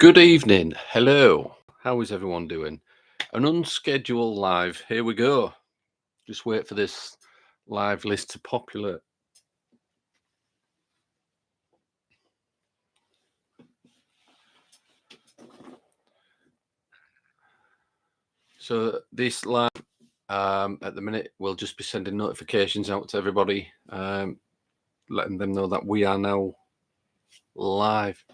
Good evening. Hello. How is everyone doing? An unscheduled live. Here we go. Just wait for this live list to populate. So this live at the minute we'll just be sending notifications out to everybody, letting them know that we are now live.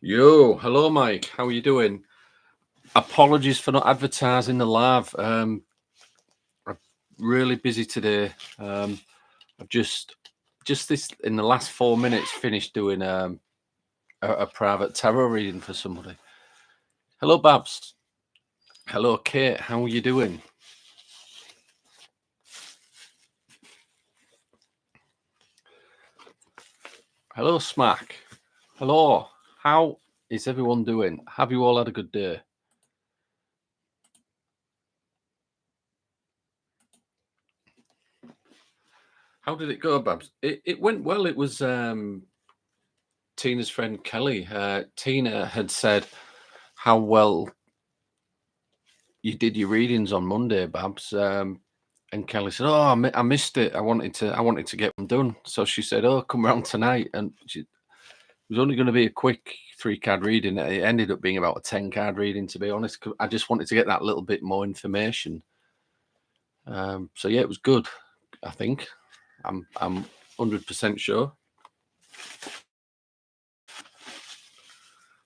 Yo, hello Mike. How are you doing? Apologies for not advertising the live. I'm really busy today. I've just this in the last 4 minutes finished doing a private tarot reading for somebody. Hello, Babs. Hello, Kate. How are you doing? Hello, Smack. Hello. How is everyone doing? Have you all had a good day? How did it go, Babs? It went well. It was Tina's friend Kelly. Tina had said how well you did your readings on Monday, Babs. And Kelly said, "Oh, I missed it. I wanted to get them done." So she said, "Oh, come round tonight." And it was only going to be a quick 3-card reading. It ended up being about a 10-card reading, to be honest. I just wanted to get that little bit more information. So yeah, it was good. I think I'm 100% sure.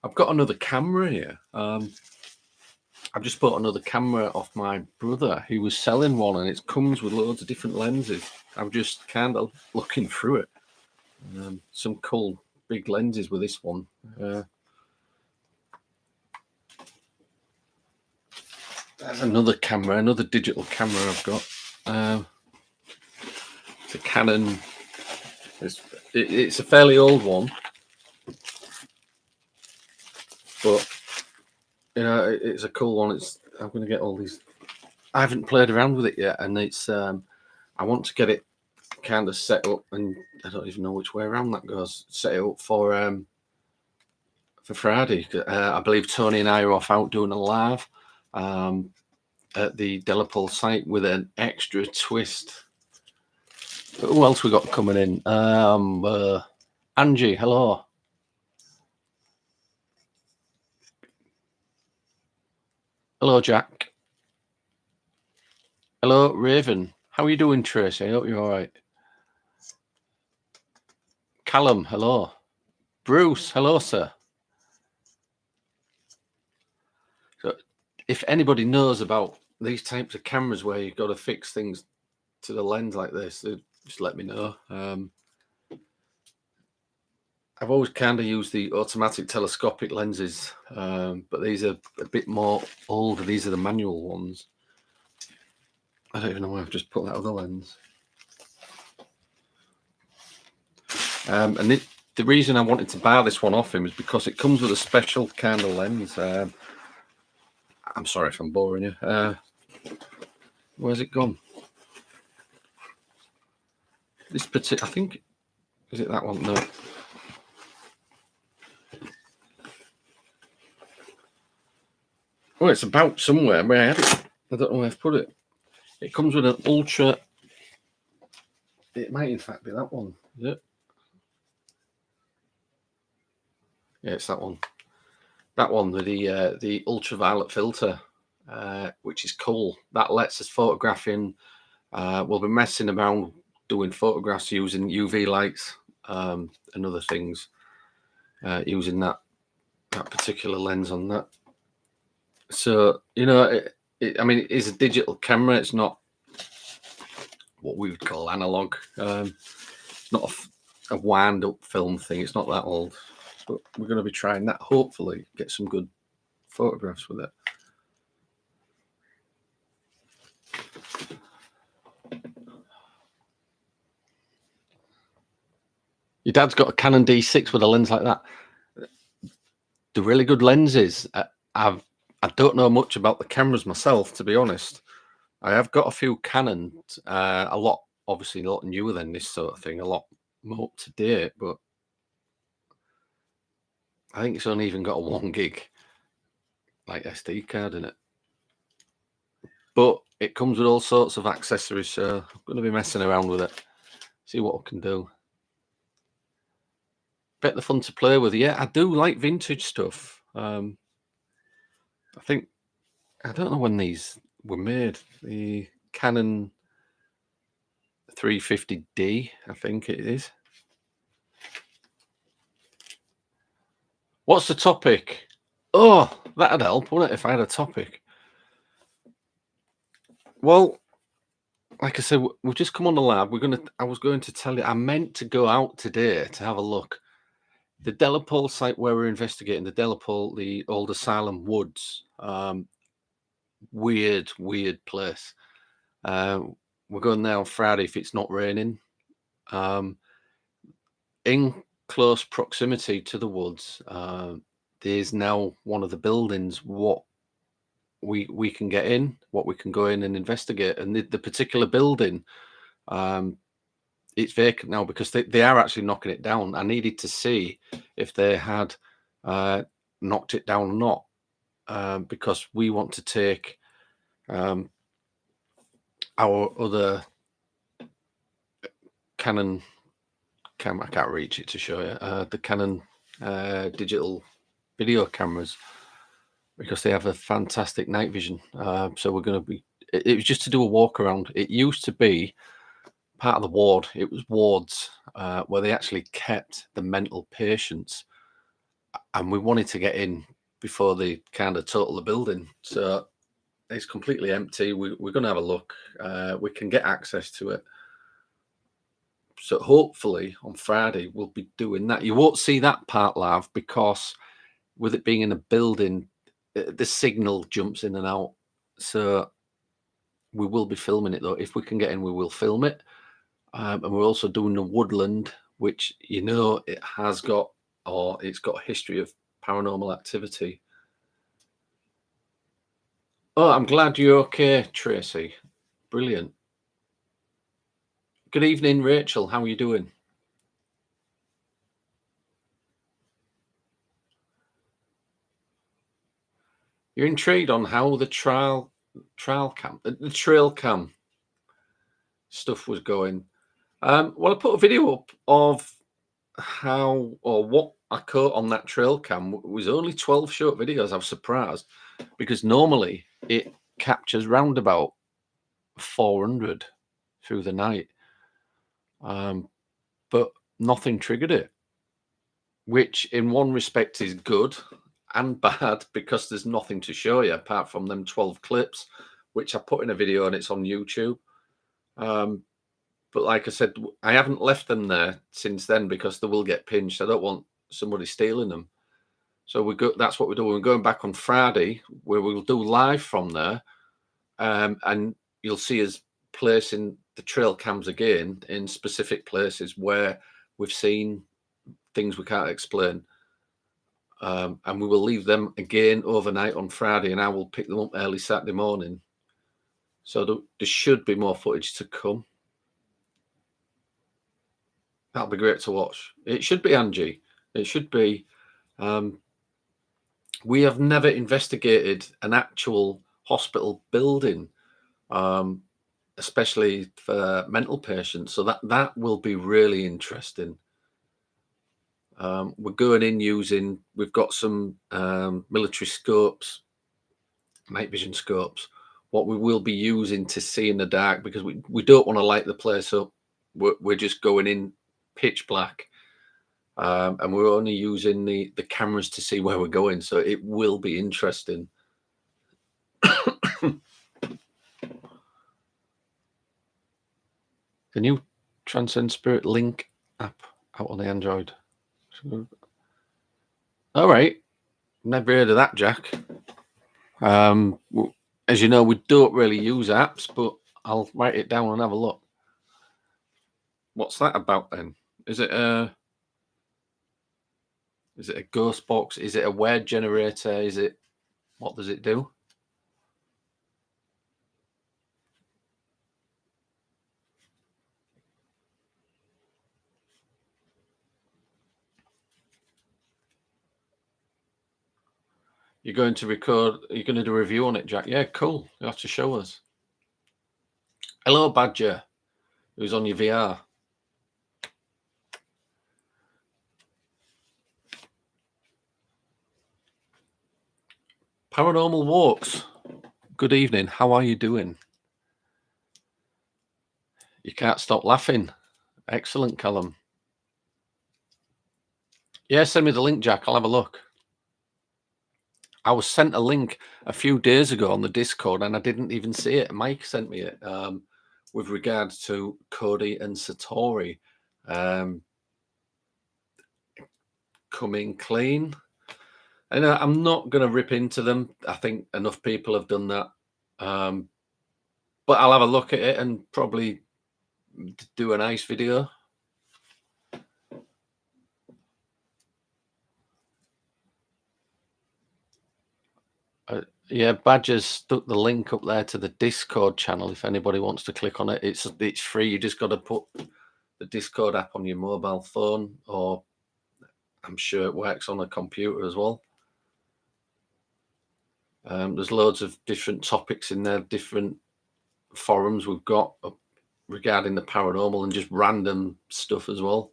I've got another camera here. I've just bought another camera off my brother. He was selling one, and it comes with loads of different lenses. I'm just kind of looking through it. Some cool big lenses with this one. There's another camera, another digital camera I've got. It's a Canon. It's a fairly old one, but it's a cool one. I'm going to get all these. I haven't played around with it yet, and it's. I want to get it kind of set up, and I don't even know which way around that goes. Set it up for Friday. I believe Tony and I are off out doing a live at the Delapole site with an extra twist. But who else we got coming in? Angie, hello. Hello, Jack. Hello, Raven. How are you doing, Tracy? I hope you're all right. Callum, hello. Bruce, hello, sir. So, if anybody knows about these types of cameras where you've got to fix things to the lens like this, just let me know. I've always kind of used the automatic telescopic lenses, but these are a bit more older. These are the manual ones. I don't even know why I've just put that other lens. And the reason I wanted to buy this one off him is because it comes with a special kind of lens. I'm sorry if I'm boring you. Where's it gone? This particular, I think, is it that one? No. Oh, it's about somewhere where I had it. I don't know where I've put it. It comes with an ultra. It might in fact be that one. Is it? Yeah, it's that one. That one with the ultraviolet filter, which is cool. That lets us photograph in. We'll be messing around doing photographs using UV lights and other things, using that particular lens on that. So I mean, it is a digital camera. It's not what we would call analog. It's not a wind-up film thing. It's not that old. But we're going to be trying that. Hopefully, get some good photographs with it. Your dad's got a Canon D6 with a lens like that. The really good lenses. I don't know much about the cameras myself, to be honest. I have got a few Canon, a lot, obviously a lot newer than this sort of thing, a lot more up to date, but I think it's only even got a 1 gig like SD card in it. But it comes with all sorts of accessories, so I'm going to be messing around with it, see what I can do. Bet they're fun to play with. Yeah, I do like vintage stuff. I think, I don't know when these were made. The Canon 350D, I think it is. What's the topic? Oh, that'd help, wouldn't it, if I had a topic? Well, like I said, we've just come on the lab. I was going to tell you, I meant to go out today to have a look. The Delapole site where we're investigating, the Delapole, the old asylum woods, weird place. We're going there on Friday if it's not raining. In close proximity to the woods, there's now one of the buildings what we can get in, what we can go in and investigate. And the particular building, it's vacant now because they are actually knocking it down. I needed to see if they had knocked it down or not, because we want to take our other Canon I can't reach it to show you, the Canon digital video cameras, because they have a fantastic night vision. So we're going to be, it was just to do a walk around. It used to be part of the ward. It was wards where they actually kept the mental patients, and we wanted to get in before they kind of total the building. So it's completely empty. We're going to have a look. We can get access to it. So hopefully on Friday we'll be doing that. You won't see that part live because with it being in a building, the signal jumps in and out. So we will be filming it though. If we can get in, we will film it. And we're also doing the woodland, which it has got, or it's got a history of paranormal activity. Oh, I'm glad you're okay, Tracy. Brilliant. Good evening, Rachel. How are you doing? You're intrigued on how the trail cam stuff was going. Well, I put a video up of how or what I caught on that trail cam. It was only 12 short videos. I was surprised because normally it captures round about 400 through the night, but nothing triggered it, which in one respect is good and bad because there's nothing to show you apart from them 12 clips, which I put in a video and it's on YouTube. But like I said, I haven't left them there since then because they will get pinched. I don't want somebody stealing them. So that's what we're doing. We're going back on Friday where we'll do live from there. And you'll see us placing the trail cams again in specific places where we've seen things we can't explain. And we will leave them again overnight on Friday, and I will pick them up early Saturday morning. So there should be more footage to come. That'll be great to watch. It should be, Angie. It should be. We have never investigated an actual hospital building, especially for mental patients. So that will be really interesting. We're going in we've got some military scopes, night vision scopes, what we will be using to see in the dark, because we don't want to light the place up. We're just going in pitch black, and we're only using the cameras to see where we're going. So it will be interesting. The new Transcend Spirit Link app out on the Android. All right. Never heard of that, Jack. As you know, we don't really use apps, but I'll write it down and have a look. What's that about then? Is it a ghost box? Is it a word generator? What does it do? You're going to record, you're going to do a review on it, Jack? Yeah, cool. You have to show us. Hello, Badger, who's on your VR. Paranormal Walks. Good evening. How are you doing? You can't stop laughing. Excellent, Callum. Yeah, send me the link, Jack. I'll have a look. I was sent a link a few days ago on the Discord and I didn't even see it. Mike sent me it with regards to Cody and Satori coming clean. And I'm not going to rip into them. I think enough people have done that. But I'll have a look at it and probably do a nice video. Yeah, Badger's stuck the link up there to the Discord channel if anybody wants to click on it. It's free. You just got to put the Discord app on your mobile phone, or I'm sure it works on a computer as well. There's loads of different topics in there, different forums we've got regarding the paranormal and just random stuff as well.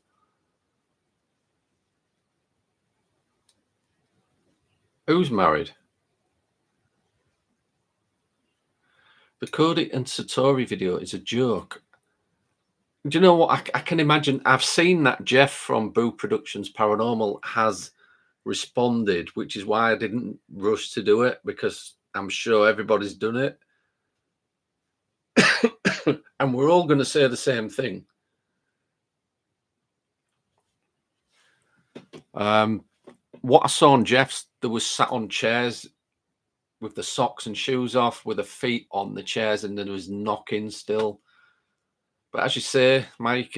Who's married? The Cody and Satori video is a joke. Do you know what? I can imagine. I've seen that Jeff from Boo Productions Paranormal has responded, which is why I didn't rush to do it, because I'm sure everybody's done it. And we're all going to say the same thing. What I saw on Jeff's, there was sat on chairs with the socks and shoes off, with the feet on the chairs, and there was knocking still. But as you say, Mike,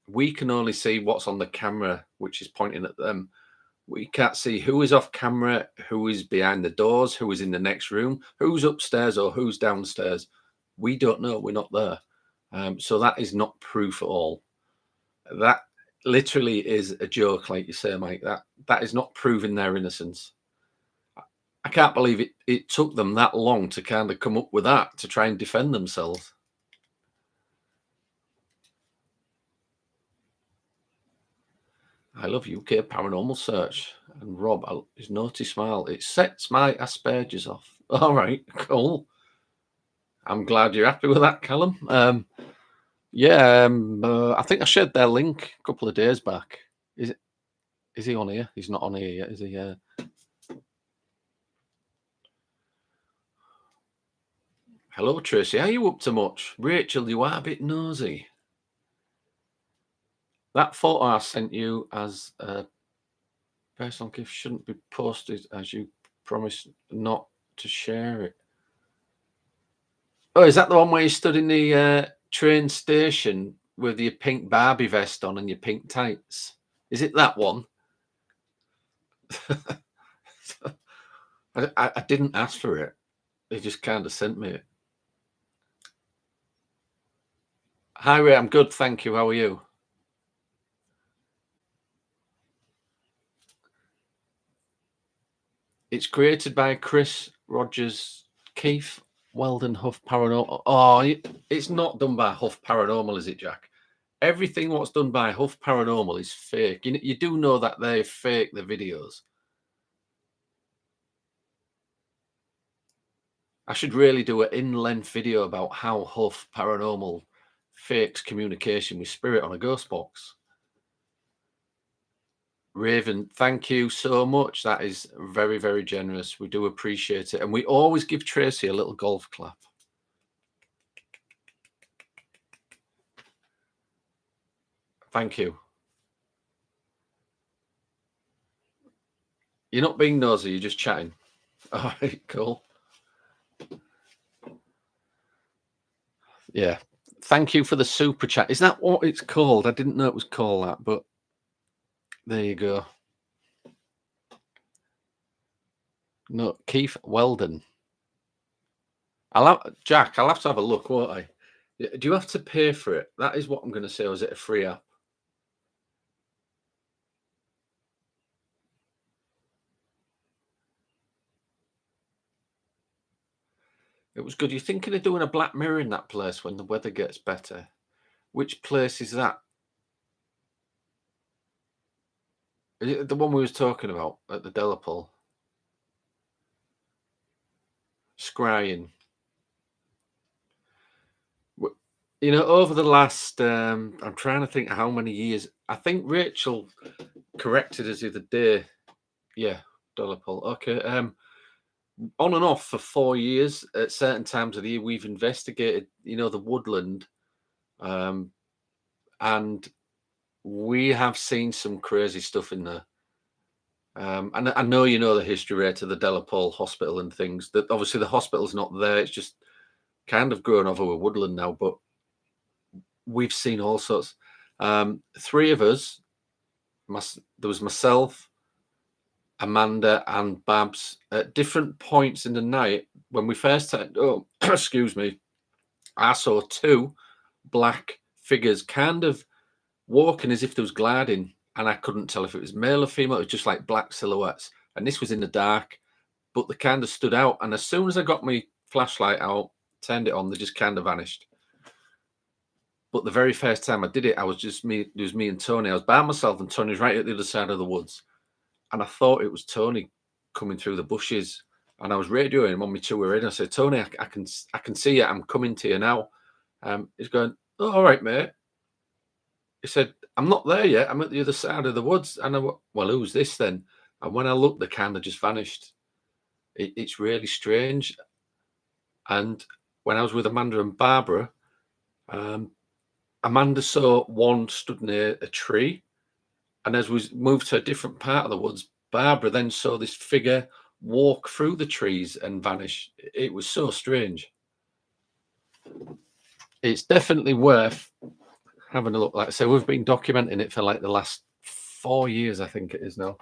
we can only see what's on the camera, which is pointing at them. We can't see who is off camera, who is behind the doors, who is in the next room, who's upstairs or who's downstairs. We don't know. We're not there. So that is not proof at all. That literally is a joke, like you say, Mike. That is not proving their innocence. I can't believe it took them that long to kind of come up with that, to try and defend themselves. I love UK Paranormal Search. And Rob, his naughty smile, it sets my asperges off. All right, cool. I'm glad you're happy with that, Callum. I think I shared their link a couple of days back. Is he on here? He's not on here yet, is he? Hello, Tracy. Are you up to much? Rachel, you are a bit nosy. That photo I sent you as a personal gift shouldn't be posted, as you promised not to share it. Oh, is that the one where you stood in the train station with your pink Barbie vest on and your pink tights? Is it that one? I didn't ask for it. They just kind of sent me it. Hi, Ray. I'm good, thank you. How are you? It's created by Chris Rogers Keith Weldon Huff Paranormal. Oh, it's not done by Huff Paranormal, is it, Jack? Everything what's done by Huff Paranormal is fake. You do know that they fake the videos. I should really do an in-length video about how Huff Paranormal fakes communication with spirit on a ghost box. Raven, thank you so much. That is very, very generous. We do appreciate it. And we always give Tracy a little golf clap. Thank you. You're not being nosy, you're just chatting. All right, cool. Yeah. Thank you for the super chat. Is that what it's called? I didn't know it was called that, but there you go. No, Keith Weldon. Jack, I'll have to have a look, won't I? Do you have to pay for it? That is what I'm going to say. Or is it a free app? It was good. You're thinking of doing a Black Mirror in that place when the weather gets better. Which place is that? Is it the one we was talking about at the Delapole? Scrying. Over the last, I'm trying to think how many years. I think Rachel corrected us the other day. Yeah, Delapole. Okay. On and off for 4 years at certain times of the year, we've investigated, the woodland, and we have seen some crazy stuff in there. And I know you know the history rate of the Delapole Hospital and things. That obviously the hospital's not there; it's just kind of grown over with woodland now. But we've seen all sorts. Three of us. There was myself, Amanda, and Babs at different points in the night when we first turned. Oh, excuse me. I saw two black figures kind of walking as if there was gliding, and I couldn't tell if it was male or female. It was just like black silhouettes, and this was in the dark, but they kind of stood out. And as soon as I got my flashlight out, turned it on, they just kind of vanished. But the very first time I did it, I was just me. It was me and Tony. I was by myself, and Tony was right at the other side of the woods, and I thought it was Tony coming through the bushes. And I was radioing him on my two-way radio. I said, "Tony, I can see you. I'm coming to you now." He's going, "Oh, all right, mate." He said, "I'm not there yet. I'm at the other side of the woods." And I went, "Well, who's this then?" And when I looked, the kind of just vanished. It's really strange. And when I was with Amanda and Barbara, um, Amanda saw one stood near a tree. And as we moved to a different part of the woods, Barbara then saw this figure walk through the trees and vanish. It was so strange. It's definitely worth having a look. Like I say, we've been documenting it for like the last 4 years, I think it is now.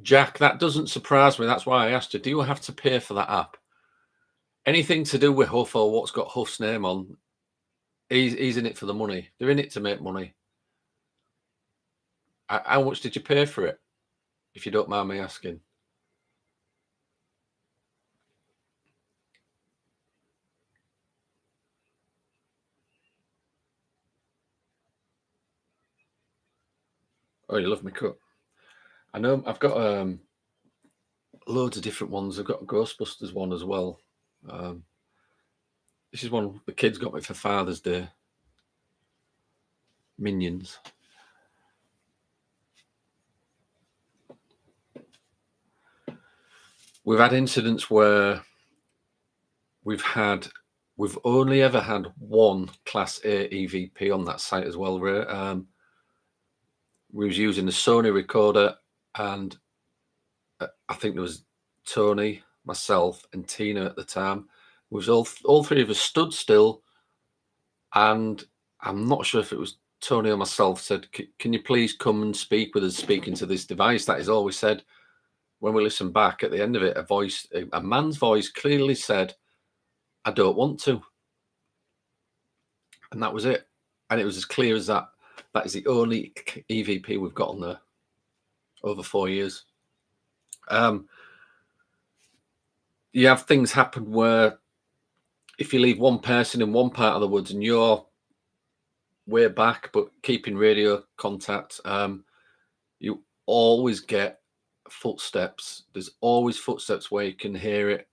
Jack, that doesn't surprise me. That's why I asked you, do you have to pay for that app? Anything to do with Huff or what's got Huff's name on, he's in it for the money. They're in it to make money. How much did you pay for it, if you don't mind me asking? Oh, you love me cut. I know I've got loads of different ones. I've got a Ghostbusters one as well. This is one the kids got me for Father's Day. Minions. We've had incidents where we've only ever had one Class A EVP on that site as well, Ray. We was using the Sony recorder, and I think there was Tony, myself, and Tina at the time. It was all three of us stood still, and I'm not sure if it was Tony or myself said, "Can you please come and speak with us, speaking to this device?" That is all we said. When we listened back at the end of it, a man's voice clearly said, "I don't want to," and that was it. And it was as clear as that. That is the only EVP we've got on there over 4 years. You have things happen where if you leave one person in one part of the woods and you're way back, but keeping radio contact, you always get footsteps. There's always footsteps where you can hear it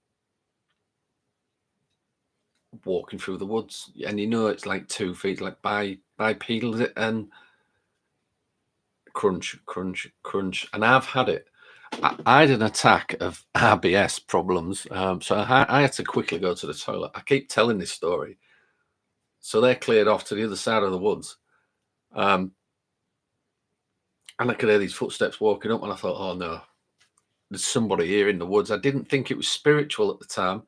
walking through the woods, and it's like 2 feet, like bipedal, and crunch, crunch, crunch. And I've had it. I had an attack of RBS problems, so I had to quickly go to the toilet. I keep telling this story, so they're cleared off to the other side of the woods, and I could hear these footsteps walking up, and I thought, "Oh no, there's somebody here in the woods." I didn't think it was spiritual at the time,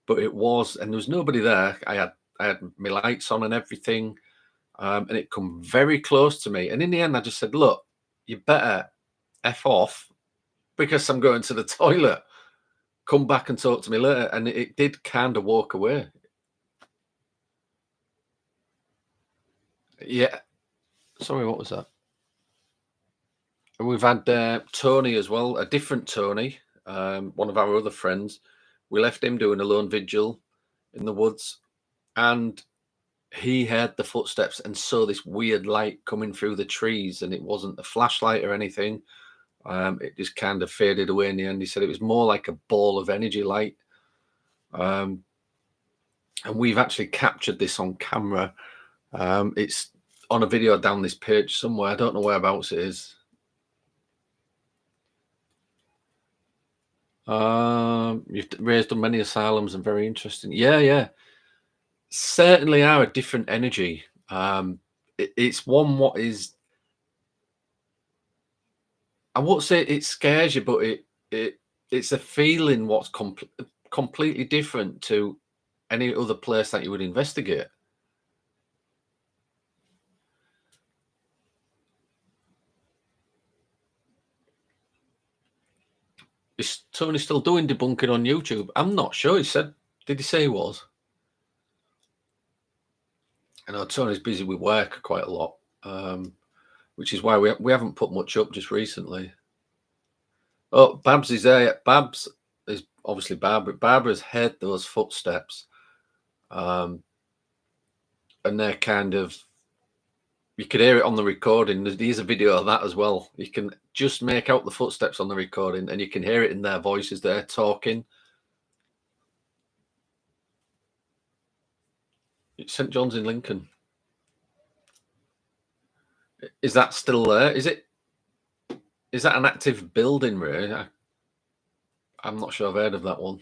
but it was, and there was nobody there. I had my lights on and everything, and it come very close to me. And in the end, I just said, "Look, you better f off because I'm going to the toilet. Come back and talk to me later." And it did kind of walk away. Yeah. Sorry, what was that? And we've had Tony as well, a different Tony, one of our other friends. We left him doing a lone vigil in the woods, and he heard the footsteps and saw this weird light coming through the trees, and it wasn't a flashlight or anything. It just kind of faded away in the end. He said it was more like a ball of energy light. And we've actually captured this on camera. It's on a video down this page somewhere. I don't know whereabouts it is. You've raised on many asylums and very interesting. Yeah, yeah. Certainly are a different energy. It's one what is, I won't say it scares you, but it's a feeling what's completely different to any other place that you would investigate. Is Tony still doing debunking on YouTube? I'm not sure. He said, did he say he was? I know Tony's busy with work quite a lot, which is why we haven't put much up just recently. Oh, Babs is there. Babs is obviously Barbara. Barbara's heard those footsteps, and they're kind of, you could hear it on the recording. There's a video of that as well. You can just make out the footsteps on the recording, and you can hear it in their voices. They're talking. It's St. John's in Lincoln. Is that still there? Is that an active building, Ray? I'm not sure I've heard of that one.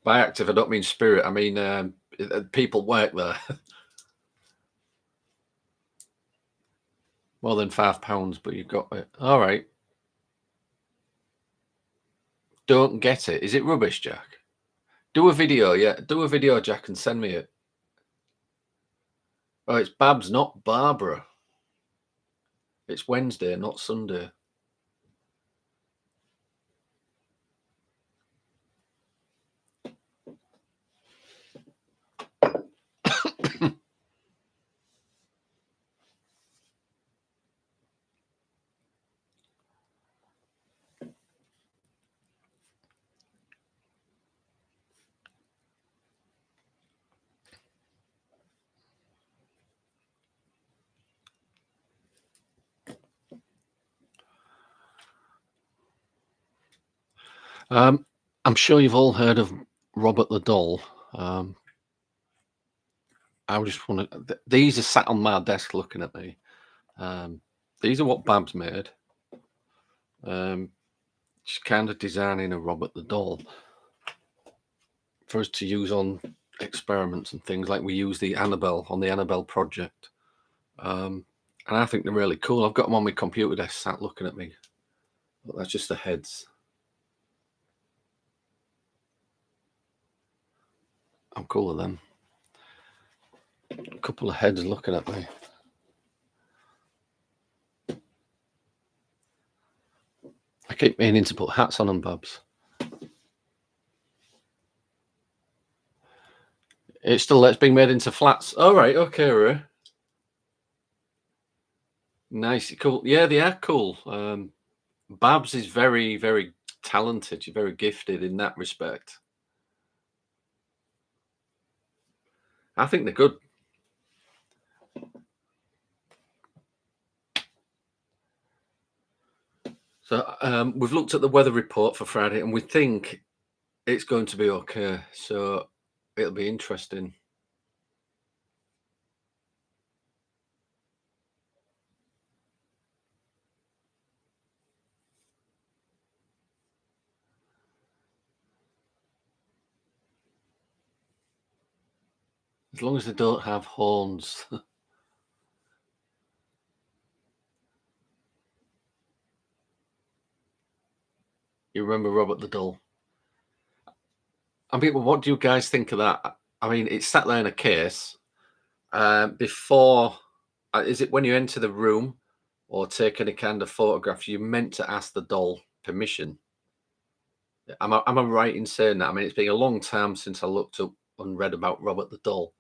By active, I don't mean spirit. I mean people work there. More than £5, but you've got it. All right. Don't get it. Is it rubbish, Jack? Do a video, yeah. Do a video, Jack, and send me it. Oh, it's Babs, not Barbara. It's Wednesday, not Sunday. I'm sure you've all heard of Robert the Doll. I just want to. These are sat on my desk looking at me. These are what Babs made. She's kind of designing a Robert the Doll for us to use on experiments and things like we use the Annabelle on the Annabelle project. And I think they're really cool. I've got them on my computer desk sat looking at me. But that's just the heads. I'm cool with them. A couple of heads looking at me. I keep meaning to put hats on them, Babs. It's being made into flats. All right, okay, Ray. Nice, cool. Yeah, they are cool. Babs is very, very talented. She's very gifted in that respect. I think they're good. So we've looked at the weather report for Friday, and we think it's going to be okay. So it'll be interesting. As long as they don't have horns. You remember Robert the Doll? I mean, what do you guys think of that? I mean, it's sat there in a case. Before, is it when you enter the room or take any kind of photograph, you're meant to ask the doll permission? Am I right in saying that? I mean, it's been a long time since I looked up and read about Robert the Doll.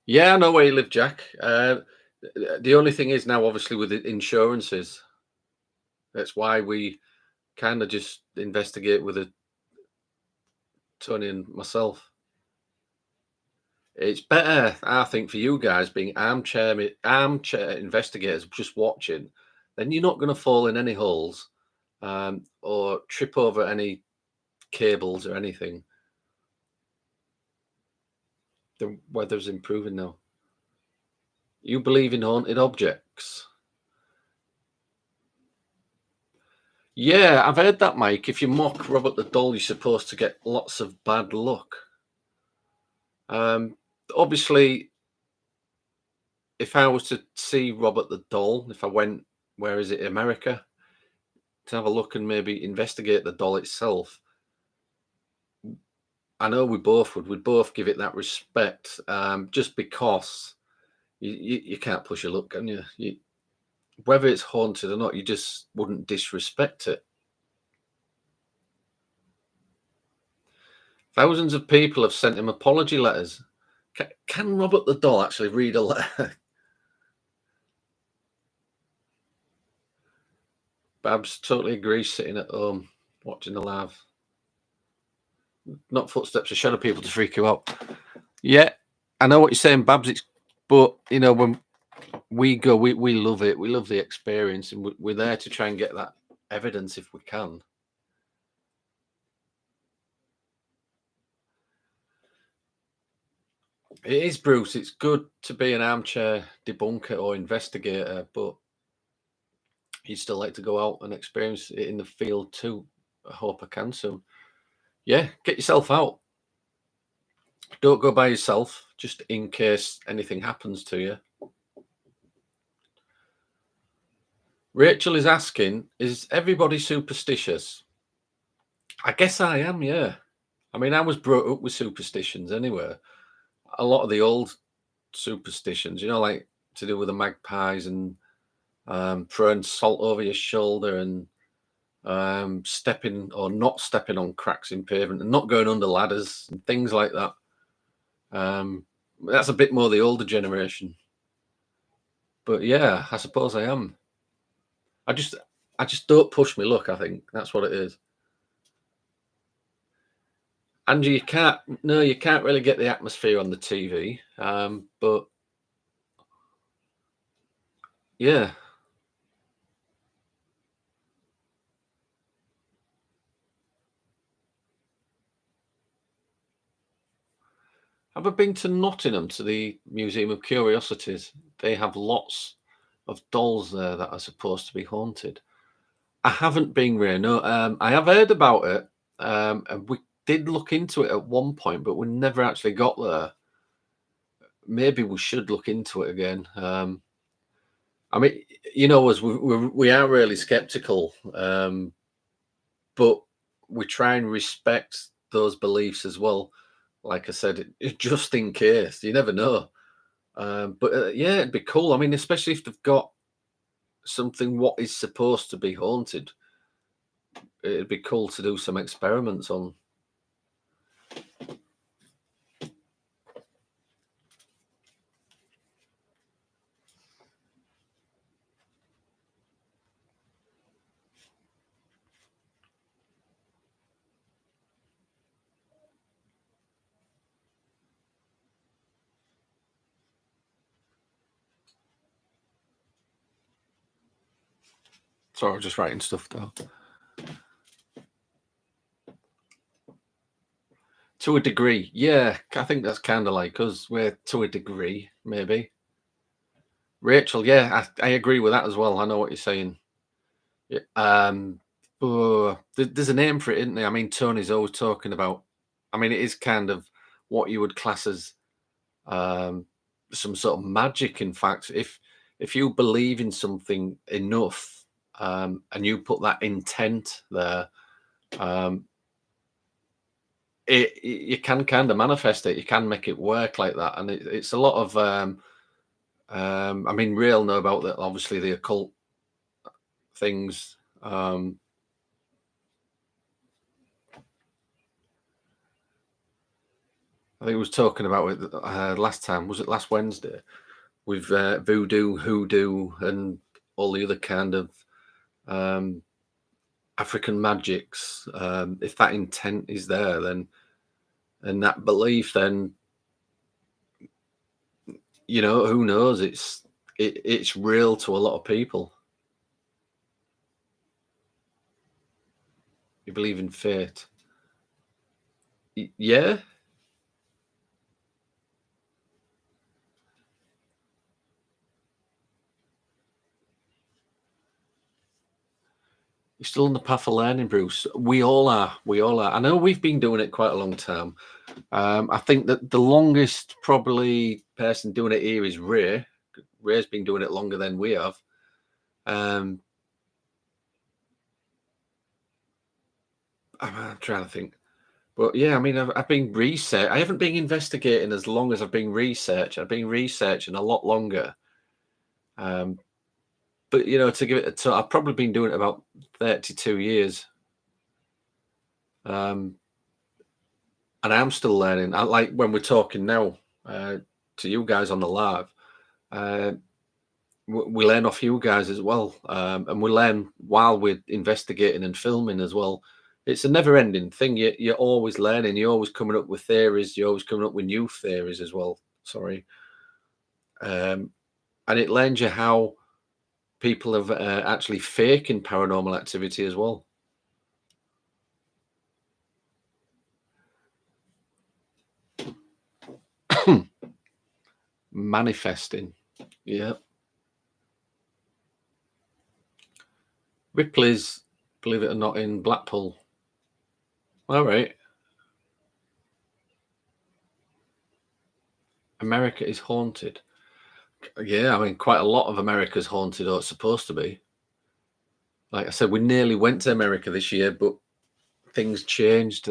Yeah, I know where you live, Jack. The only thing is now, obviously, with the insurances, that's why we kind of just investigate with Tony and myself. It's better, I think, for you guys being armchair investigators, just watching. Then you're not going to fall in any holes, or trip over any cables or anything. The weather's improving now. You believe in haunted objects? Yeah, I've heard that, Mike. If you mock Robert the Doll, you're supposed to get lots of bad luck. Um, Obviously, if I was to see Robert the Doll, if I went, where is it, America, to have a look and maybe investigate the doll itself, I know we both would. We'd both give it that respect, just because you can't push your luck, can you? Whether it's haunted or not, you just wouldn't disrespect it. Thousands of people have sent him apology letters. Can Robert the Doll actually read a letter? Babs totally agrees, sitting at home watching the live. Not footsteps of shadow people to freak you out. Yeah, I know what you're saying, Babs. But when we go, we love it. We love the experience, and we're there to try and get that evidence if we can. It is, Bruce. It's good to be an armchair debunker or investigator, but you'd still like to go out and experience it in the field too. I hope I can soon. Yeah, get yourself out. Don't go by yourself, just in case anything happens to you. Rachel is asking, is everybody superstitious? I guess I am, yeah. I mean, I was brought up with superstitions anyway. A lot of the old superstitions, like to do with the magpies and throwing salt over your shoulder and stepping or not stepping on cracks in pavement and not going under ladders and things like that. That's a bit more the older generation. But yeah, I suppose I am. I just don't push my luck, I think. That's what it is. And you can't really get the atmosphere on the TV. But yeah. Have I been to Nottingham to the Museum of Curiosities? They have lots of dolls there that are supposed to be haunted. I haven't been, Ray. No, I have heard about it, and we did look into it at one point, but we never actually got there. Maybe we should look into it again. I mean, as we are really skeptical, but we try and respect those beliefs as well. Like I said, just in case, you never know. But yeah, it'd be cool. I mean, especially if they've got something what is supposed to be haunted, it'd be cool to do some experiments on. Sorry, I'm just writing stuff down. To a degree, yeah, I think that's kind of like us. We're to a degree, maybe. Rachel, yeah, I agree with that as well. I know what you're saying. Yeah, there's a name for it, isn't there? I mean, Tony's always talking about. I mean, it is kind of what you would class as um, some sort of magic. In fact, if you believe in something enough, and you put that intent there, um, you can kind of manifest it. You can make it work like that, and it's a lot of. I mean, real know about that. Obviously, the occult things. I think I was talking about it last time. Was it last Wednesday? With voodoo, hoodoo, and all the other kind of um, African magics. If that intent is there, then and that belief, then who knows? It's real to a lot of people. You believe in fate. Yeah, you're still on the path of learning, Bruce. We all are. We all are. I know we've been doing it quite a long time. I think that the longest probably person doing it here is Ray. Ray's been doing it longer than we have. Um, I'm trying to think. But yeah, I mean, I've been research. I haven't been investigating as long as I've been researching. I've been researching a lot longer. Um, but to give it I've probably been doing it about 32 years. And I'm still learning. I like when we're talking now to you guys on the live. Uh, we learn off you guys as well, and we learn while we're investigating and filming as well. It's a never-ending thing. You're always learning. You're always coming up with theories. You're always coming up with new theories as well. Sorry, and it learns you how people have actually faking paranormal activity as well. Manifesting, yeah. Ripley's, believe it or not, in Blackpool. All right. America is haunted. Yeah, I mean, quite a lot of America's haunted, or it's supposed to be. Like I said, we nearly went to America this year, but things changed.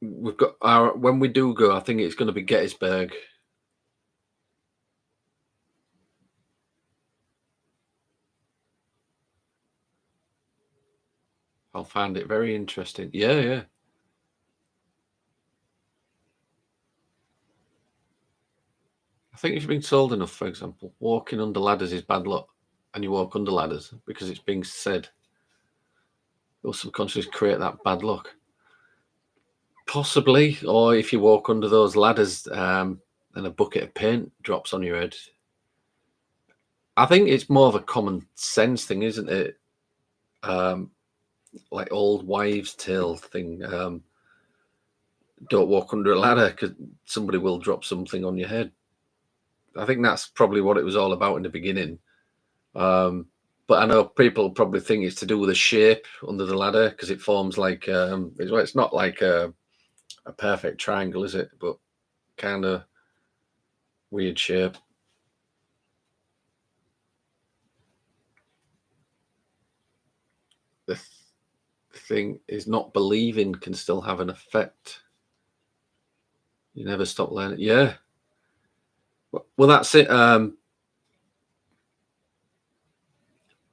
We've got our when we do go, I think it's going to be Gettysburg. I'll find it very interesting. Yeah, yeah. I think if you've been told enough, for example, walking under ladders is bad luck, and you walk under ladders because it's being said, you'll subconsciously create that bad luck. Possibly, or if you walk under those ladders and a bucket of paint drops on your head. I think it's more of a common sense thing, isn't it? Um, like old wives' tale thing. Don't walk under a ladder because somebody will drop something on your head. I think that's probably what it was all about in the beginning. But I know people probably think it's to do with the shape under the ladder because it forms like it's not like a perfect triangle, is it? But kind of weird shape. The thing is, not believing can still have an effect. You never stop learning. Yeah. Well, that's it.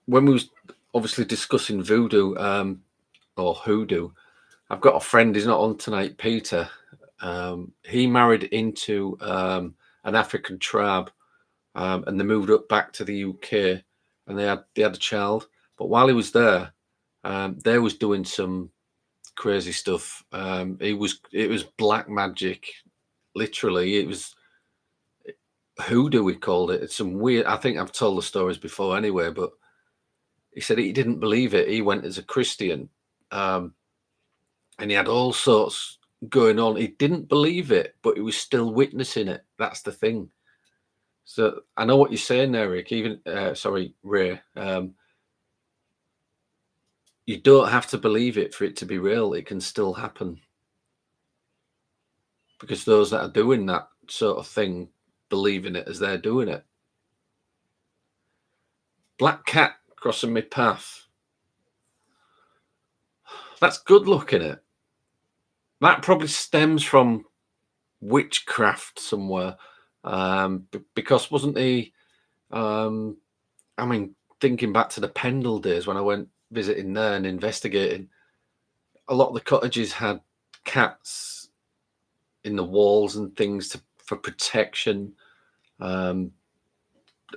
When we was obviously discussing voodoo or hoodoo, I've got a friend. He's not on tonight, Peter. He married into an African tribe, and they moved up back to the UK, and they had a child. But while he was there, they was doing some crazy stuff. It was black magic, literally. It was hoodoo, we called it. It's some weird. I think I've told the stories before anyway, but he said he didn't believe it. He went as a Christian, um, and he had all sorts going on. He didn't believe it, but he was still witnessing it. That's the thing. So I know what you're saying there, Rick. Even sorry, Ray. You don't have to believe it for it to be real. It can still happen because those that are doing that sort of thing believe in it as they're doing it. Black cat crossing my path. That's good looking it. That probably stems from witchcraft somewhere. Because wasn't he I mean, thinking back to the Pendle days when I went visiting there and investigating, a lot of the cottages had cats in the walls and things for protection.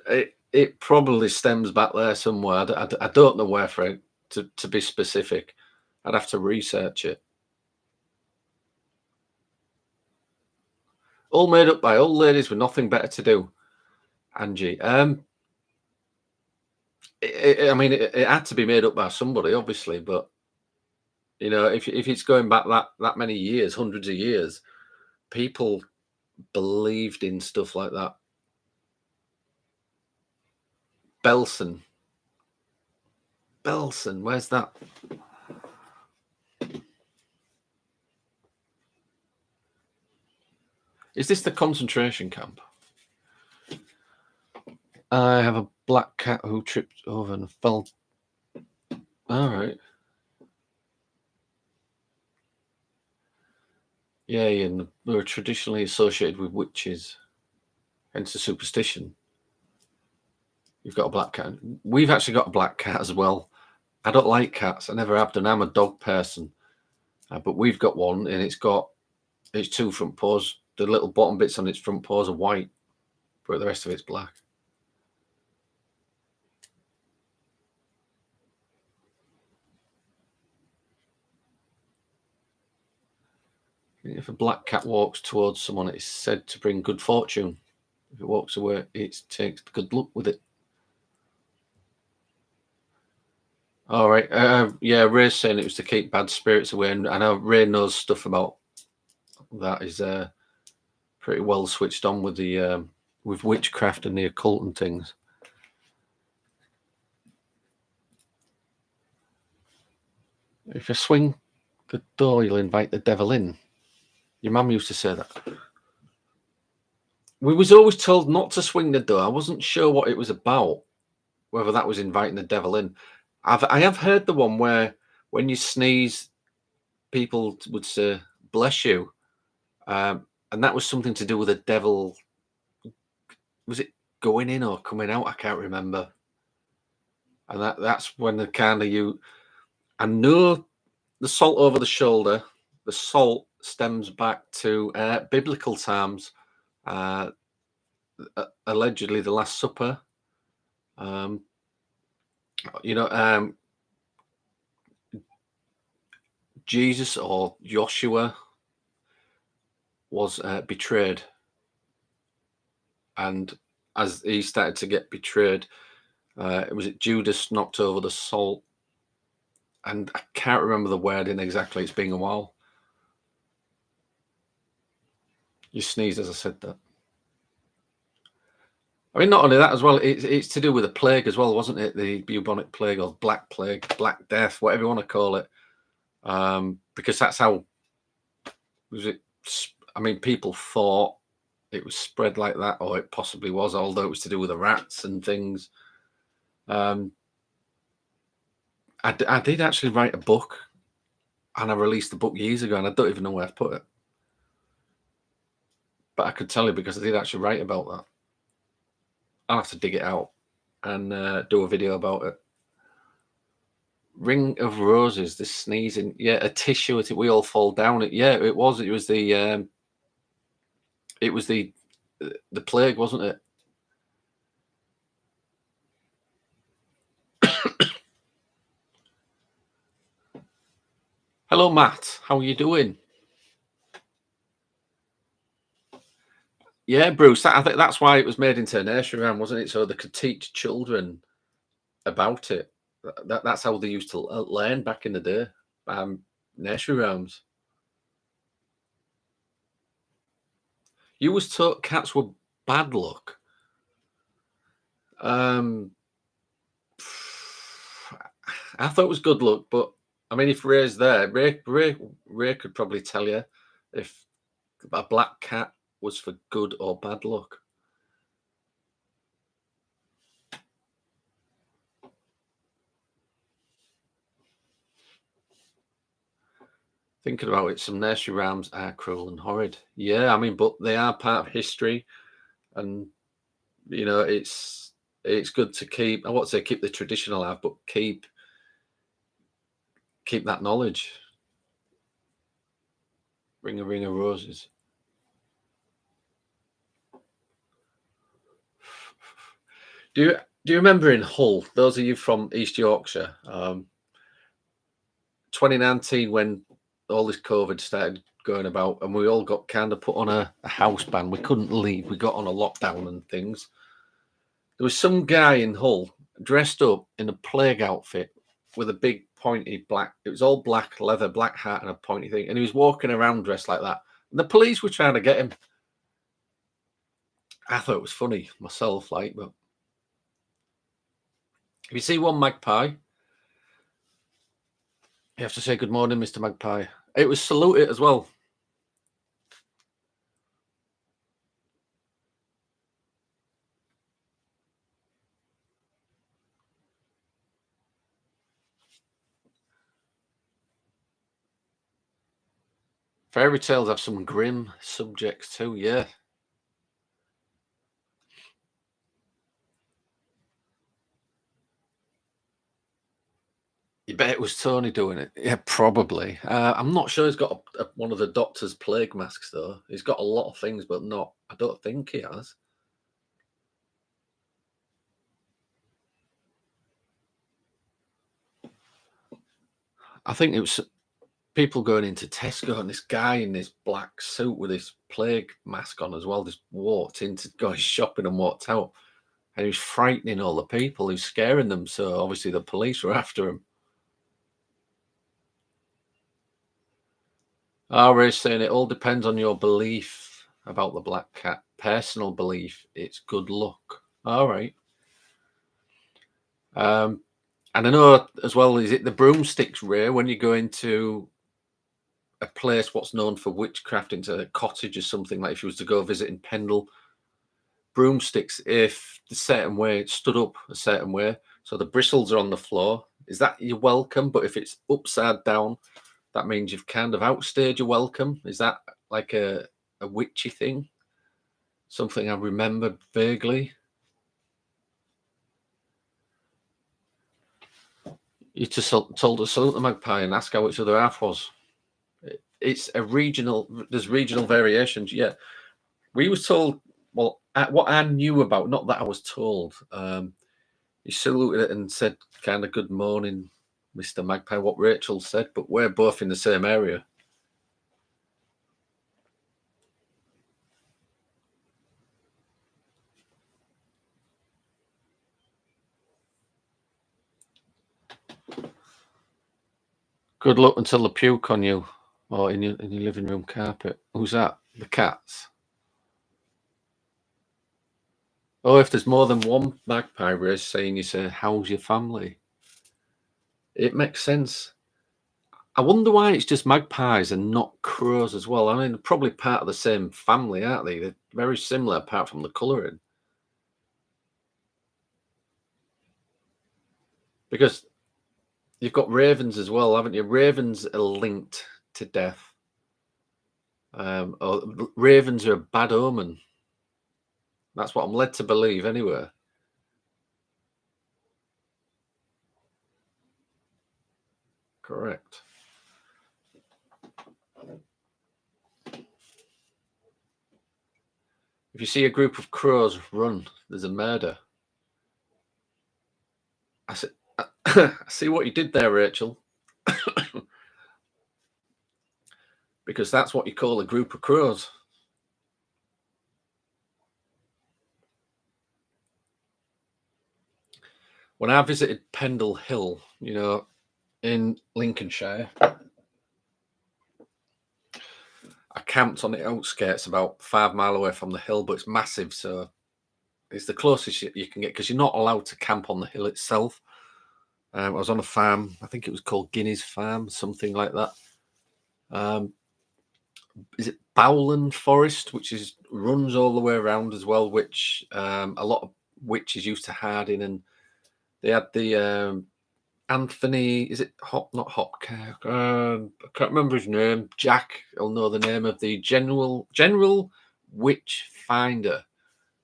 It probably stems back there somewhere. I don't know where, for it to be specific. I'd have to research it. All made up by old ladies with nothing better to do, Angie. I mean, it had to be made up by somebody, obviously, but you know, if it's going back that many years, hundreds of years, people believed in stuff like that. Belson, where's that? Is this the concentration camp? I have a black cat who tripped over and fell. All right. Yeah, and they were traditionally associated with witches, hence the superstition. You've got a black cat. We've actually got a black cat as well. I don't like cats. I never have done. I'm a dog person. But we've got one, and it's got its two front paws. The little bottom bits on its front paws are white, but the rest of it's black. If a black cat walks towards someone, it's said to bring good fortune. If it walks away, it takes good luck with it. All right. Yeah, Ray's saying it was to keep bad spirits away, and I know Ray knows stuff about that. Is pretty well switched on with the with witchcraft and the occult and things. If you swing the door, you'll invite the devil in. Your mum used to say that. We was always told not to swing the door. I wasn't sure what it was about, whether that was inviting the devil in. I have heard the one where when you sneeze, people would say "bless you," and that was something to do with the devil. Was it going in or coming out? I can't remember. And that's when the kind of you. I know the salt over the shoulder. The salt stems back to biblical times. Allegedly, the Last Supper. You know, Jesus or Joshua was betrayed, and as he started to get betrayed, it was Judas knocked over the salt, and I can't remember the wording exactly. It's been a while. You sneezed as I said that. I mean, not only that as well. It's to do with the plague as well, wasn't it? The bubonic plague or black plague, Black Death, whatever you want to call it, because that's how was it. I mean, people thought it was spread like that, or it possibly was, although it was to do with the rats and things. I did actually write a book, and I released the book years ago, and I don't even know where I've put it. But I could tell you because I did actually write about that. I'll have to dig it out and do a video about it. Ring of Roses, the sneezing. Yeah, a tissue. We all fall down. Yeah, it was. It was the. It was the plague, wasn't it? Hello, Matt. How are you doing? Yeah, Bruce. I think that's why it was made into a nursery rhyme, wasn't it? So they could teach children about it. That's how they used to learn back in the day. Nursery rhymes. You was taught cats were bad luck. I thought it was good luck, but I mean, if Ray's there, Ray could probably tell you if a black cat was for good or bad luck. Thinking about it, some nursery rhymes are cruel and horrid. Yeah, I mean, but they are part of history, and you know, it's good to keep. I won't say keep the tradition alive, but keep that knowledge. Ring of roses. Do you remember in Hull? Those of you from East Yorkshire, 2019 when all this COVID started going about, and we all got kind of put on a house ban. We couldn't leave. We got on a lockdown and things. There was some guy in Hull dressed up in a plague outfit with a big pointy black. It was all black leather, black hat, and a pointy thing. And he was walking around dressed like that. And the police were trying to get him. I thought it was funny myself, like, but if you see one magpie, you have to say good morning, Mr. Magpie. It was saluted as well. Fairy tales have some grim subjects too, yeah. You bet it was Tony doing it. Yeah, probably. I'm not sure he's got one of the Doctor's plague masks, though. He's got a lot of things, but not. I don't think he has. I think it was people going into Tesco and this guy in this black suit with this plague mask on as well just walked into going shopping and walked out. And he was frightening all the people. He was scaring them. So obviously the police were after him. Ray's saying it all depends on your belief about the black cat. Personal belief, it's good luck. All right. And I know as well, is it the broomsticks, Ray, when you go into a place what's known for witchcraft, into a cottage or something, like if you was to go visit in Pendle, broomsticks, if the certain way, it's stood up a certain way, so the bristles are on the floor, is that you're welcome? But if it's upside down, that means you've kind of outstayed your welcome. Is that like a witchy thing? Something I remember vaguely. You just told us salute the magpie and ask how its other half was. It's a regional. There's regional variations. Yeah, we was told. Well, what I knew about, not that I was told. He saluted it and said, "Kind of good morning, Mr. Magpie." What Rachel said, but we're both in the same area. Good luck until they puke on you or in your living room carpet. Who's that? The cats. Oh, if there's more than one magpie race saying, you say, "How's your family?" It makes sense. I wonder why it's just magpies and not crows as well. I mean, they're probably part of the same family, aren't they? They're very similar apart from the colouring. Because you've got ravens as well, haven't you? Ravens are linked to death. Ravens are a bad omen. That's what I'm led to believe, anyway. Correct. If you see a group of crows, run. There's a murder. I see, I see what you did there, Rachel. Because that's what you call a group of crows. When I visited Pendle Hill, in Lincolnshire, I camped on the outskirts about 5 miles away from the hill, but it's massive, so it's the closest you can get because you're not allowed to camp on the hill itself. I was on a farm, I think it was called Guinness Farm, something like that. Is it Bowland Forest, which runs all the way around as well, which a lot of witches used to hide in, and they had the Anthony, is it not Hopkirk? I can't remember his name. Jack, I'll know the name of the general witch finder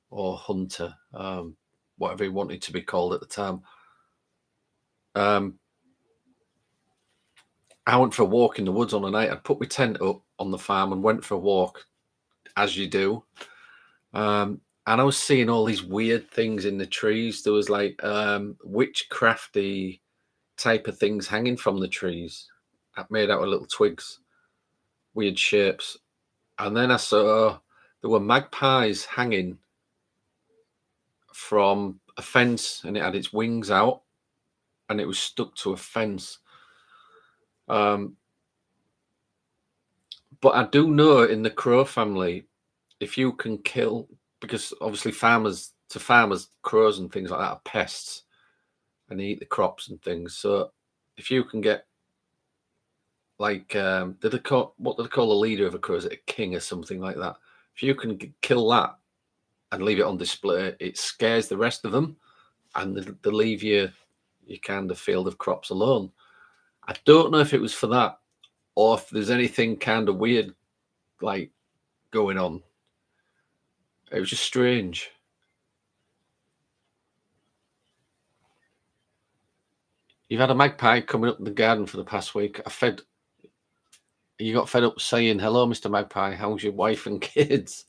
or hunter, whatever he wanted to be called at the time. I went for a walk in the woods on a night. I'd put my tent up on the farm and went for a walk, as you do. and I was seeing all these weird things in the trees. There was like witchcrafty type of things hanging from the trees, made out of little twigs, weird shapes. And then I saw there were magpies hanging from a fence, and it had its wings out, and it was stuck to a fence. Um, but I do know in the crow family, if you can kill, because obviously farmers, crows and things like that are pests and they eat the crops and things. So if you can get like, what do they call the leader of a crow? Is it a king or something like that? If you can kill that and leave it on display, it scares the rest of them, and they leave you your kind of field of crops alone. I don't know if it was for that or if there's anything kind of weird like going on. It was just strange. You've had a magpie coming up in the garden for the past week. You got fed up saying, "Hello, Mr. Magpie, how's your wife and kids?"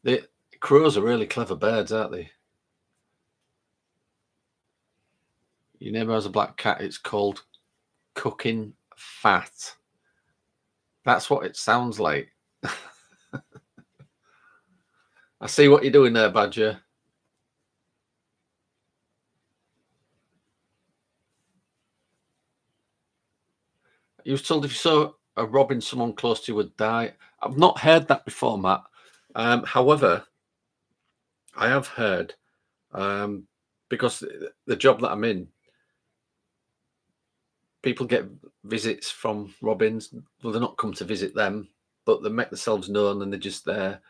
The crows are really clever birds, aren't they? Your neighbour has a black cat. It's called Cooking Fat. That's what it sounds like. I see what you're doing there, Badger. You was told if you saw a robin someone close to you would die. I've not heard that before, Matt. However, I have heard, because the job that I'm in, people get visits from robins. Well, they're not come to visit them, but they make themselves known and they're just there.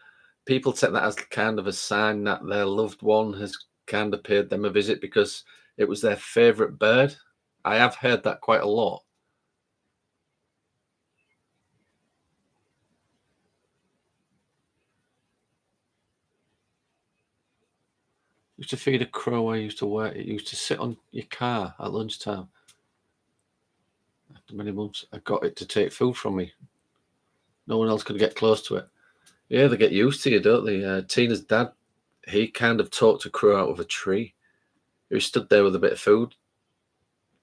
People take that as kind of a sign that their loved one has kind of paid them a visit because it was their favourite bird. I have heard that quite a lot. Used to feed a crow where I used to work. It used to sit on your car at lunchtime. After many months, I got it to take food from me. No one else could get close to it. Yeah, they get used to you, don't they? Tina's dad, he kind of talked a crow out of a tree. He stood there with a bit of food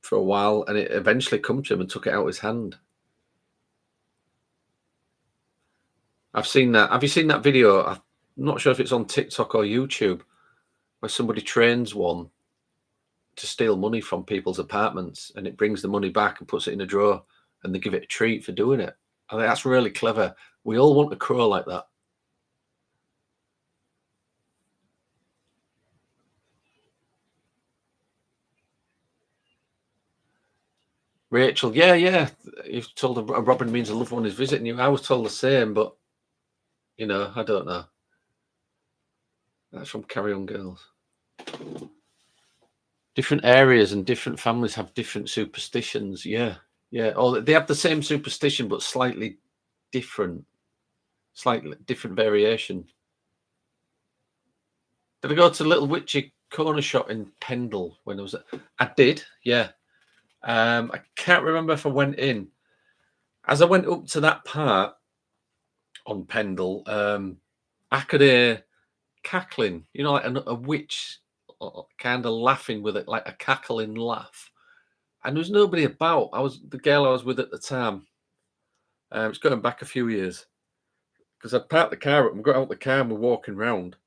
for a while, and it eventually come to him and took it out of his hand. I've seen that. Have you seen that video? I'm not sure if it's on TikTok or YouTube, where somebody trains one to steal money from people's apartments, and it brings the money back and puts it in a drawer, and they give it a treat for doing it. I think that's really clever. We all want a crow like that. Rachel, yeah. You've told a robin means a loved one is visiting you. I was told the same, but I don't know. That's from Carry On Girls. Different areas and different families have different superstitions. Yeah. Or they have the same superstition, but slightly different variation. Did I go to Little Witchy Corner Shop in Pendle when I was? I did, yeah. I can't remember if I went in. As I went up to that part on Pendle, I could hear cackling. Like a witch, kind of laughing with it, like a cackling laugh. And there was nobody about. The girl I was with at the time. It's going back a few years because I parked the car up and got out the car and we're walking round.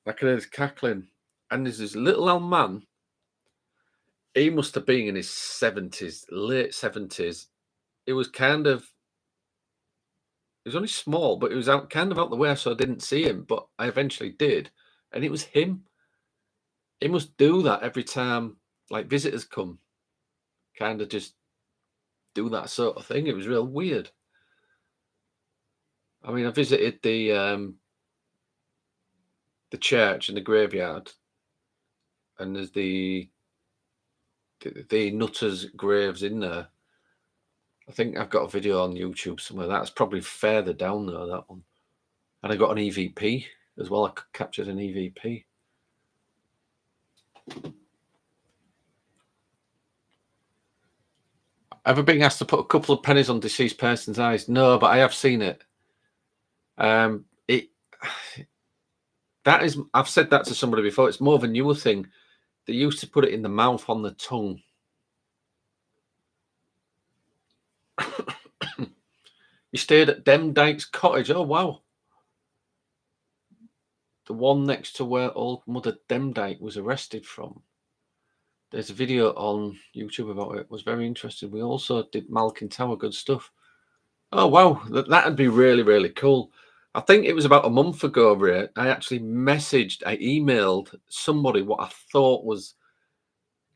I could hear this cackling, and there's this little old man. He must have been in his 70s, late 70s. It was only small, but it was out the way, so I didn't see him. But I eventually did, and it was him. He must do that every time, like visitors come, kind of just do that sort of thing. It was real weird. I mean, I visited the church and the graveyard, and there's the nutters' graves in there. I think I've got a video on YouTube somewhere. That's probably further down there, that one. And I got an EVP as well. I captured an EVP. Ever been asked to put a couple of pennies on deceased person's eyes? No, but I have seen it. It that is, I've said that to somebody before. It's more of a newer thing. They used to put it in the mouth on the tongue. You stayed at Demdike's cottage. Oh wow. The one next to where old Mother Demdike was arrested from. There's a video on YouTube about it. It was very interesting. We also did Malkin Tower, good stuff. Oh wow, that'd be really, really cool. I think it was about a month ago, Ray. I actually I emailed somebody what I thought was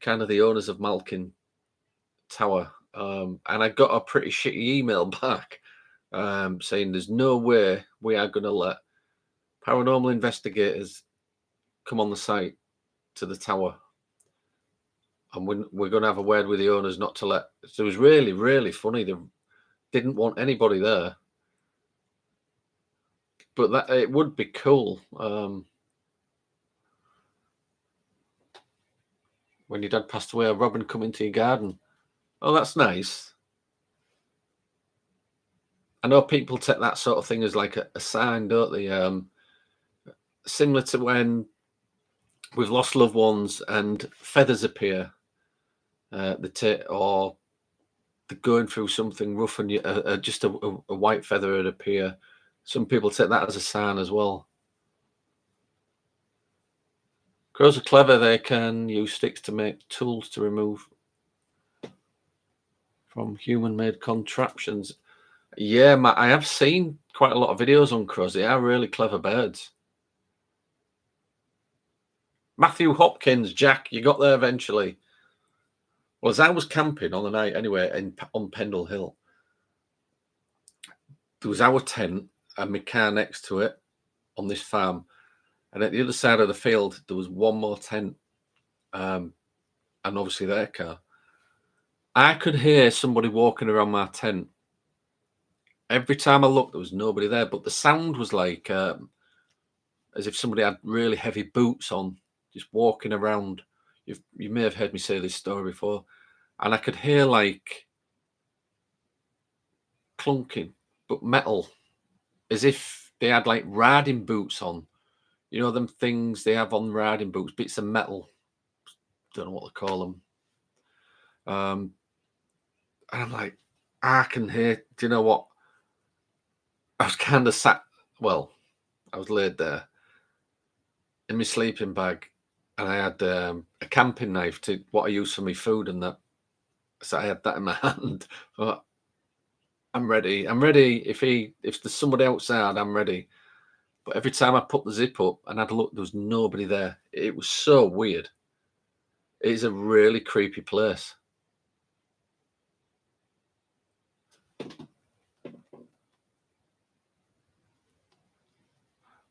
kind of the owners of Malkin Tower. And I got a pretty shitty email back saying there's no way we are going to let paranormal investigators come on the site to the tower. And we're going to have a word with the owners not to let. So it was really, really funny. They didn't want anybody there. But that it would be cool. When your dad passed away, a robin come into your garden. Oh, that's nice. I know people take that sort of thing as like a sign, don't they? Similar to when we've lost loved ones and feathers appear, or they're going through something rough and just a white feather would appear. Some people take that as a sign as well. Crows are clever. They can use sticks to make tools to remove from human-made contraptions. Yeah, I have seen quite a lot of videos on crows. They are really clever birds. Matthew Hopkins, Jack, you got there eventually. Well, as I was camping on the night anyway on Pendle Hill, there was our tent and my car next to it on this farm. And at the other side of the field, there was one more tent and obviously their car. I could hear somebody walking around my tent. Every time I looked, there was nobody there, but the sound was like as if somebody had really heavy boots on, just walking around. You may have heard me say this story before, and I could hear like clunking, but metal, as if they had like riding boots on. You know them things they have on riding boots, bits of metal. Don't know what they call them. And I'm like, I can hear. Do you know what? I was kind of sat. Well, I was laid there in my sleeping bag, and I had a camping knife to what I use for my food and that. So I had that in my hand. But I'm ready. I'm ready. If there's somebody outside, I'm ready. But every time I put the zip up and had a look, there was nobody there. It was so weird. It is a really creepy place.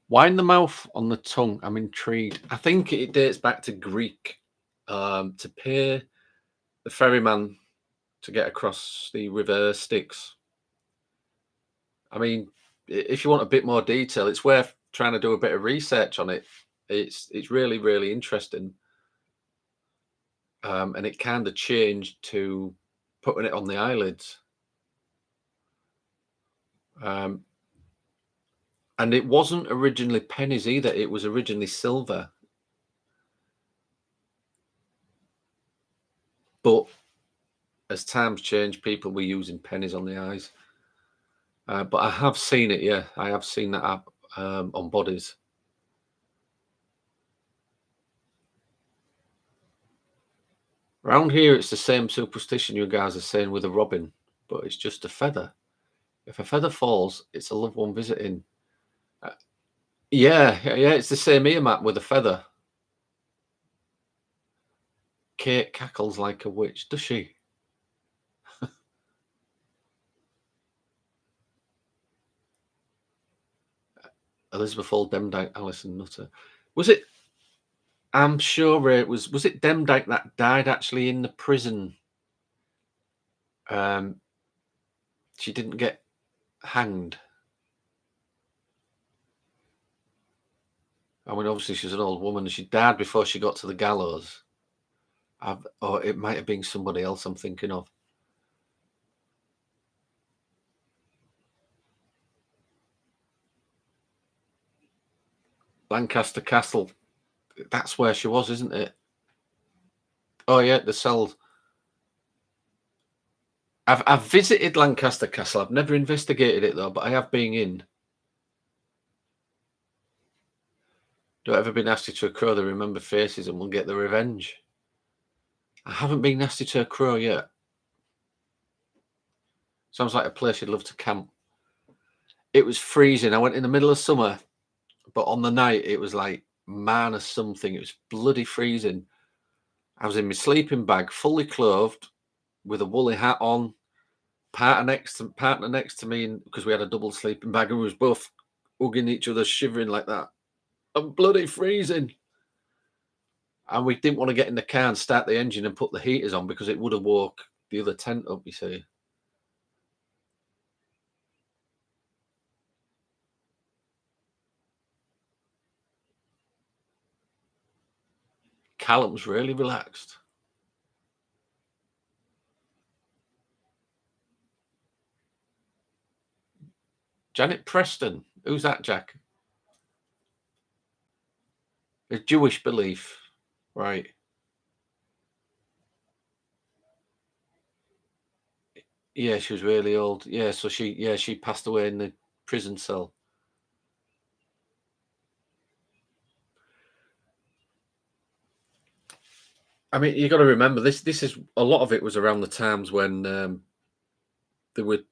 Why in the mouth on the tongue? I'm intrigued. I think it dates back to Greek. To pay the ferryman to get across the river Styx. I mean, if you want a bit more detail, it's worth trying to do a bit of research on it. It's really, really interesting. And it kind of changed to putting it on the eyelids. And it wasn't originally pennies either. It was originally silver. But as times change, people were using pennies on the eyes. But I have seen it, yeah. I have seen that up on bodies. Around here, it's the same superstition you guys are saying with a robin, but it's just a feather. If a feather falls, it's a loved one visiting. Yeah, it's the same here, Matt, with a feather. Kate cackles like a witch, does she? Elizabeth Hall, Demdike, Alison Nutter. Was it? I'm sure it was. Was it Demdike that died actually in the prison? She didn't get hanged. I mean, obviously she's an old woman and she died before she got to the gallows. Or it might have been somebody else I'm thinking of. Lancaster Castle. That's where she was, isn't it? Oh yeah, the cells. I've visited Lancaster Castle. I've never investigated it though, but I have been in. Don't ever be nasty to a crow. They remember faces and will get the revenge. I haven't been nasty to a crow yet. Sounds like a place you'd love to camp. It was freezing. I went in the middle of summer, but on the night it was like minus something. It was bloody freezing. I was in my sleeping bag, fully clothed, with a woolly hat on. Partner next to me, because we had a double sleeping bag, and we was both hugging each other, shivering like that. I'm bloody freezing. And we didn't want to get in the car and start the engine and put the heaters on because it would have woke the other tent up, you see. Callum's really relaxed. Janet Preston. Who's that, Jack? A Jewish belief. Right. Yeah, she was really old. Yeah, so she passed away in the prison cell. I mean, you got to remember this. This is a lot of it was around the times when they were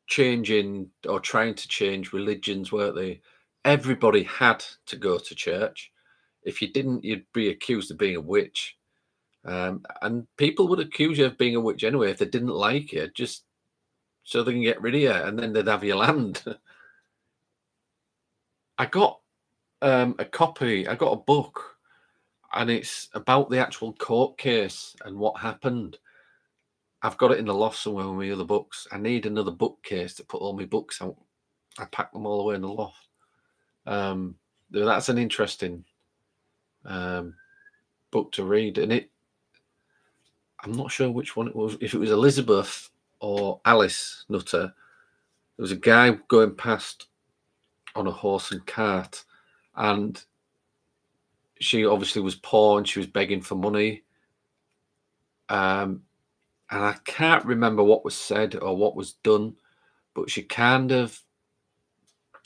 changing or trying to change religions, weren't they? Everybody had to go to church. If you didn't, you'd be accused of being a witch. And people would accuse you of being a witch anyway if they didn't like you, just so they can get rid of you, and then they'd have your land. I got a copy. I got a book, and it's about the actual court case and what happened. I've got it in the loft somewhere with my other books. I need another bookcase to put all my books out. I packed them all away in the loft. Um, that's an interesting um, book to read, and I'm not sure which one it was. If it was Elizabeth or Alice Nutter, there was a guy going past on a horse and cart, and she obviously was poor and she was begging for money. And I can't remember what was said or what was done, but she kind of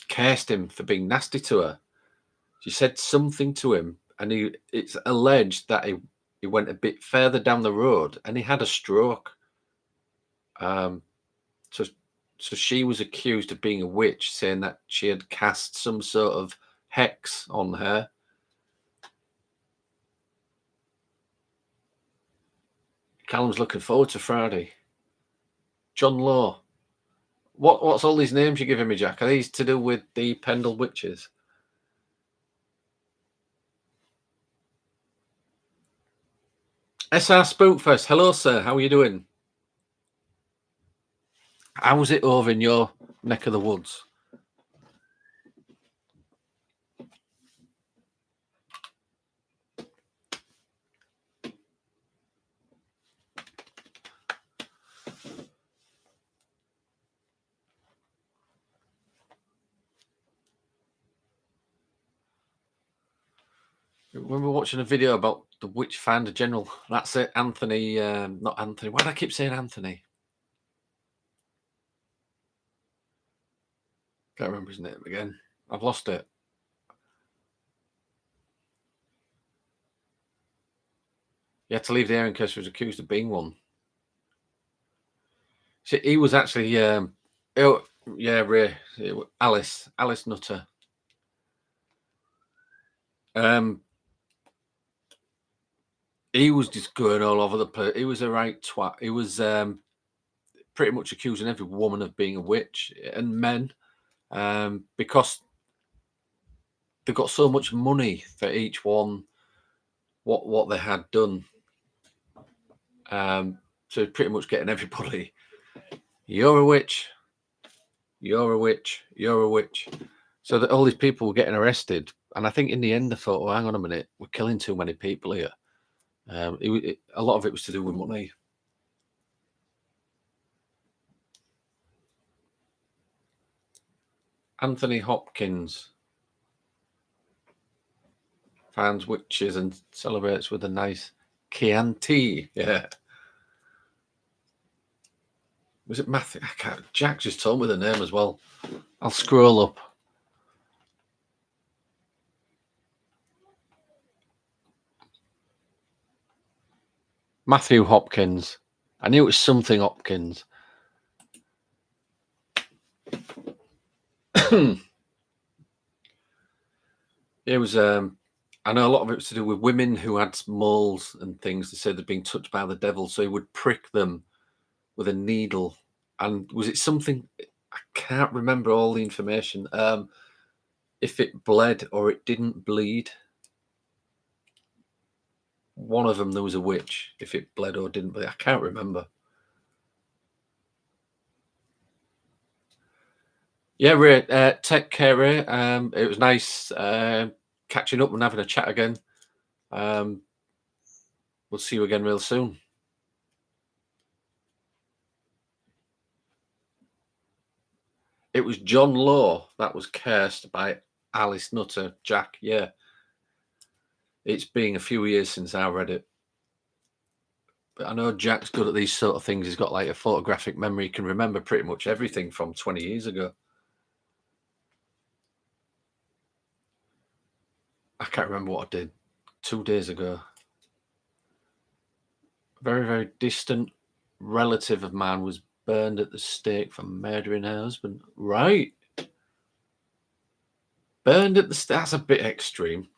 cursed him for being nasty to her. She said something to him, and it's alleged that he went a bit further down the road and he had a stroke. Um, so so she was accused of being a witch, saying that she had cast some sort of hex on her. Callum's looking forward to Friday. John Law. What's all these names you're giving me, Jack? Are these to do with the Pendle witches? SR Spookfest. Hello, sir. How are you doing? How was it over in your neck of the woods? When we were watching a video about the Witch Finder General, that's it, Anthony, not Anthony. Why do I keep saying Anthony? Can't remember his name again. I've lost it. He had to leave the area in case he was accused of being one. See, he was actually, Ray, Alice Nutter. He was just going all over the place. He was a right twat. He was pretty much accusing every woman of being a witch and men, because they got so much money for each one, what they had done. So pretty much getting everybody, you're a witch, you're a witch, you're a witch. So that all these people were getting arrested. And I think in the end, they thought, well, hang on a minute, we're killing too many people here. A lot of it was to do with money. Anthony Hopkins. finds witches and celebrates with a nice Chianti. Yeah. Was it Matthew? I can't, Jack just told me the name as well. I'll scroll up. Matthew Hopkins. I knew it was something Hopkins. It was, I know a lot of it was to do with women who had moles and things. They said they'd been touched by the devil, so he would prick them with a needle. And was it something? I can't remember all the information. If it bled or it didn't bleed. One of them, there was a witch. If it bled or didn't bleed, I can't remember. Yeah, Ray, take care, Ray. It was nice catching up and having a chat again. We'll see you again real soon. It was John Law that was cursed by Alice Nutter. Jack, yeah. It's been a few years since I read it. But I know Jack's good at these sort of things. He's got like a photographic memory. He can remember pretty much everything from 20 years ago. I can't remember what I did 2 days ago. A very, very distant relative of mine was burned at the stake for murdering her husband. Right. Burned at the stake. That's a bit extreme.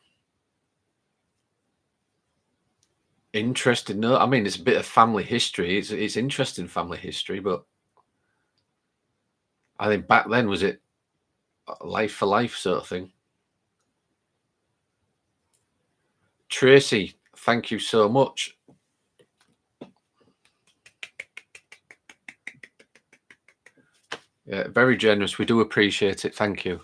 Interesting. No, I mean, it's a bit of family history. It's interesting family history, but I think back then, was it life for life sort of thing? Tracy, thank you so much. Yeah, very generous. We do appreciate it. Thank you.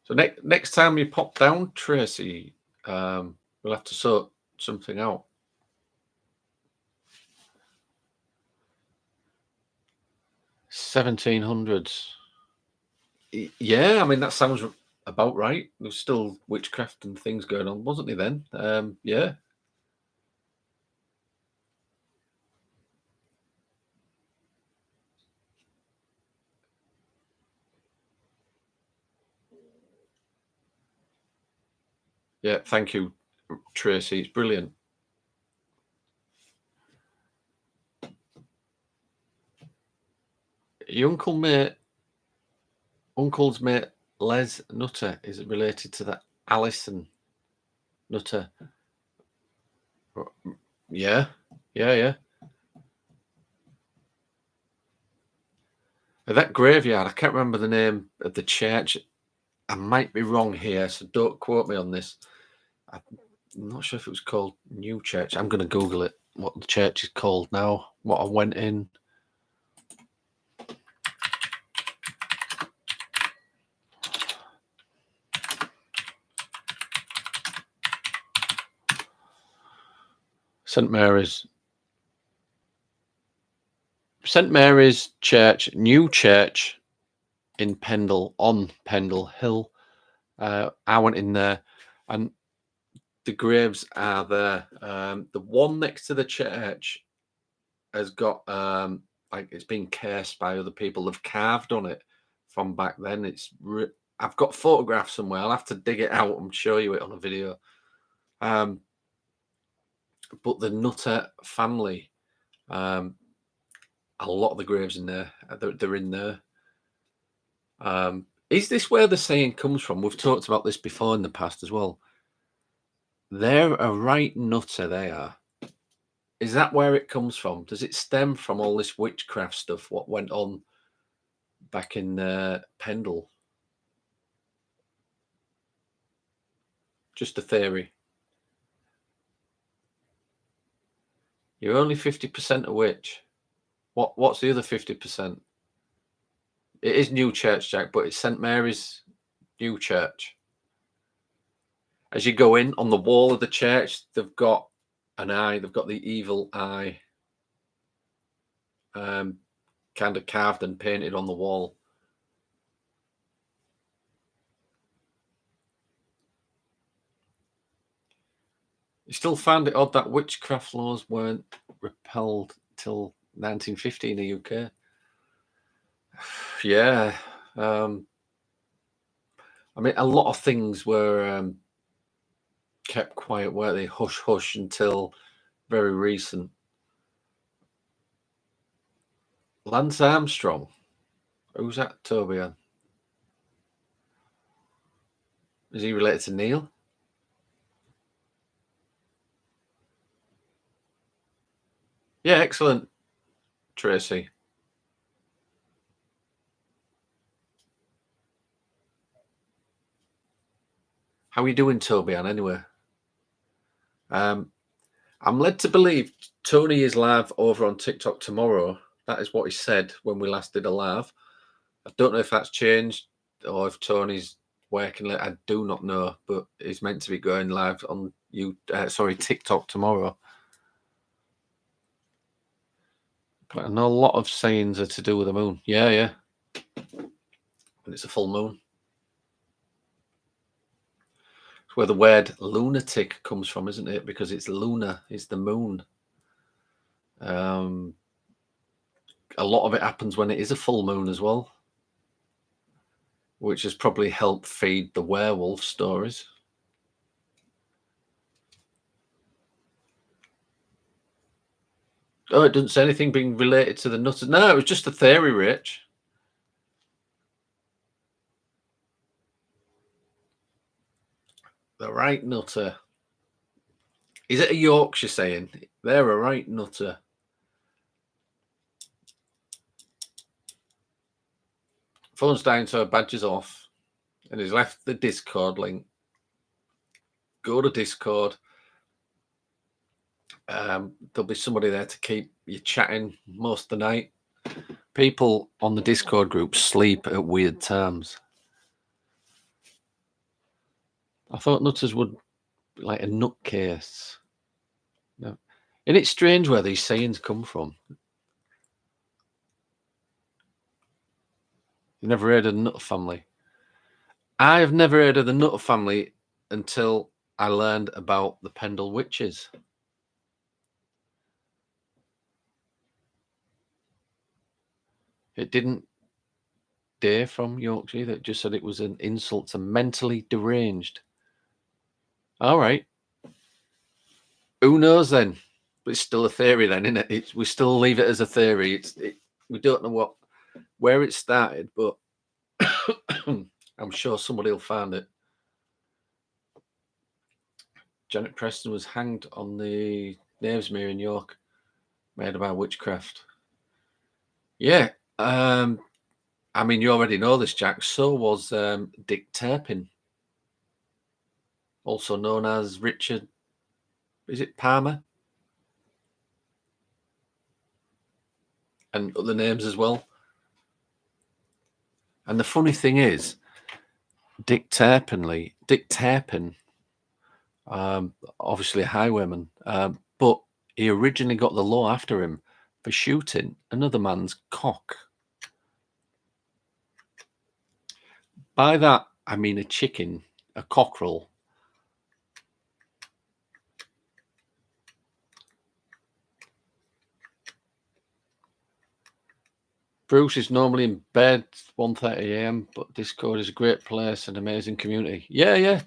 So next time you pop down, Tracy, we'll have to sort something out. 1700s. Yeah, I mean that sounds about right. There's still witchcraft and things going on, wasn't there then? Yeah. Yeah, thank you, Tracy. It's brilliant. Your uncle's mate Les Nutter is related to that Alison Nutter. Yeah, yeah. That graveyard, I can't remember the name of the church. I might be wrong here, so don't quote me on this. I'm not sure if it was called New Church. I'm going to Google it, what the church is called now, what I went in. St. Mary's Church, New Church in Pendle, on Pendle Hill. I went in there and the graves are there. The one next to the church has got like it's been cursed by other people. They've carved on it from back then. I've got photographs somewhere. I'll have to dig it out and show you it on a video. But the Nutter family, a lot of the graves in there, they're in there. Is this where the saying comes from? We've talked about this before in the past as well. They're a right nutter, they are. Is that where it comes from? Does it stem from all this witchcraft stuff, what went on back in Pendle? Just a theory. You're only 50% a witch. What's the other 50%? It is New Church, Jack, but it's St. Mary's New Church. As you go in, on the wall of the church, they've got an eye. They've got the evil eye kind of carved and painted on the wall. You still found it odd that witchcraft laws weren't repealed till 1950 in the UK. Yeah. I mean, a lot of things were kept quiet, weren't they? Hush, hush until very recent. Lance Armstrong. Who's that, Toby? Is he related to Neil? Yeah, excellent, Tracy. How are you doing, Toby? Anyway, I'm led to believe Tony is live over on TikTok tomorrow. That is what he said when we last did a live. I don't know if that's changed or if Tony's working late. I do not know, but he's meant to be going live on TikTok tomorrow. But I know a lot of sayings are to do with the moon. Yeah, yeah. And it's a full moon. It's where the word lunatic comes from, isn't it? Because it's lunar, it's the moon. A lot of it happens when it is a full moon as well, which has probably helped feed the werewolf stories. Oh, it doesn't say anything being related to the nutters. No, it was just a theory, Rich. The right nutter. Is it a Yorkshire saying? They're a right nutter. Phone's down, so badges off. And he's left the Discord link. Go to Discord. There'll be somebody there to keep you chatting most of the night. People on the Discord group sleep at weird times. I thought nutters would be like a nutcase. No. Isn't it strange where these sayings come from? You've never heard of the Nutter family? I have never heard of the Nutter family until I learned about the Pendle witches. It didn't dare from Yorkshire that just said it was an insult to mentally deranged. All right. Who knows then? But it's still a theory then, isn't it? We still leave it as a theory. We don't know where it started, but I'm sure somebody will find it. Janet Preston was hanged on the Knavesmere in York, made about witchcraft. Yeah. I mean, you already know this, Jack. So was Dick Turpin, also known as Richard. Is it Palmer? And other names as well. And the funny thing is, Dick Turpin, obviously a highwayman, but he originally got the law after him for shooting another man's cock. By that, I mean a chicken, a cockerel. Bruce is normally in bed 1:30 a.m., but Discord is a great place, an amazing community. Yeah, yeah.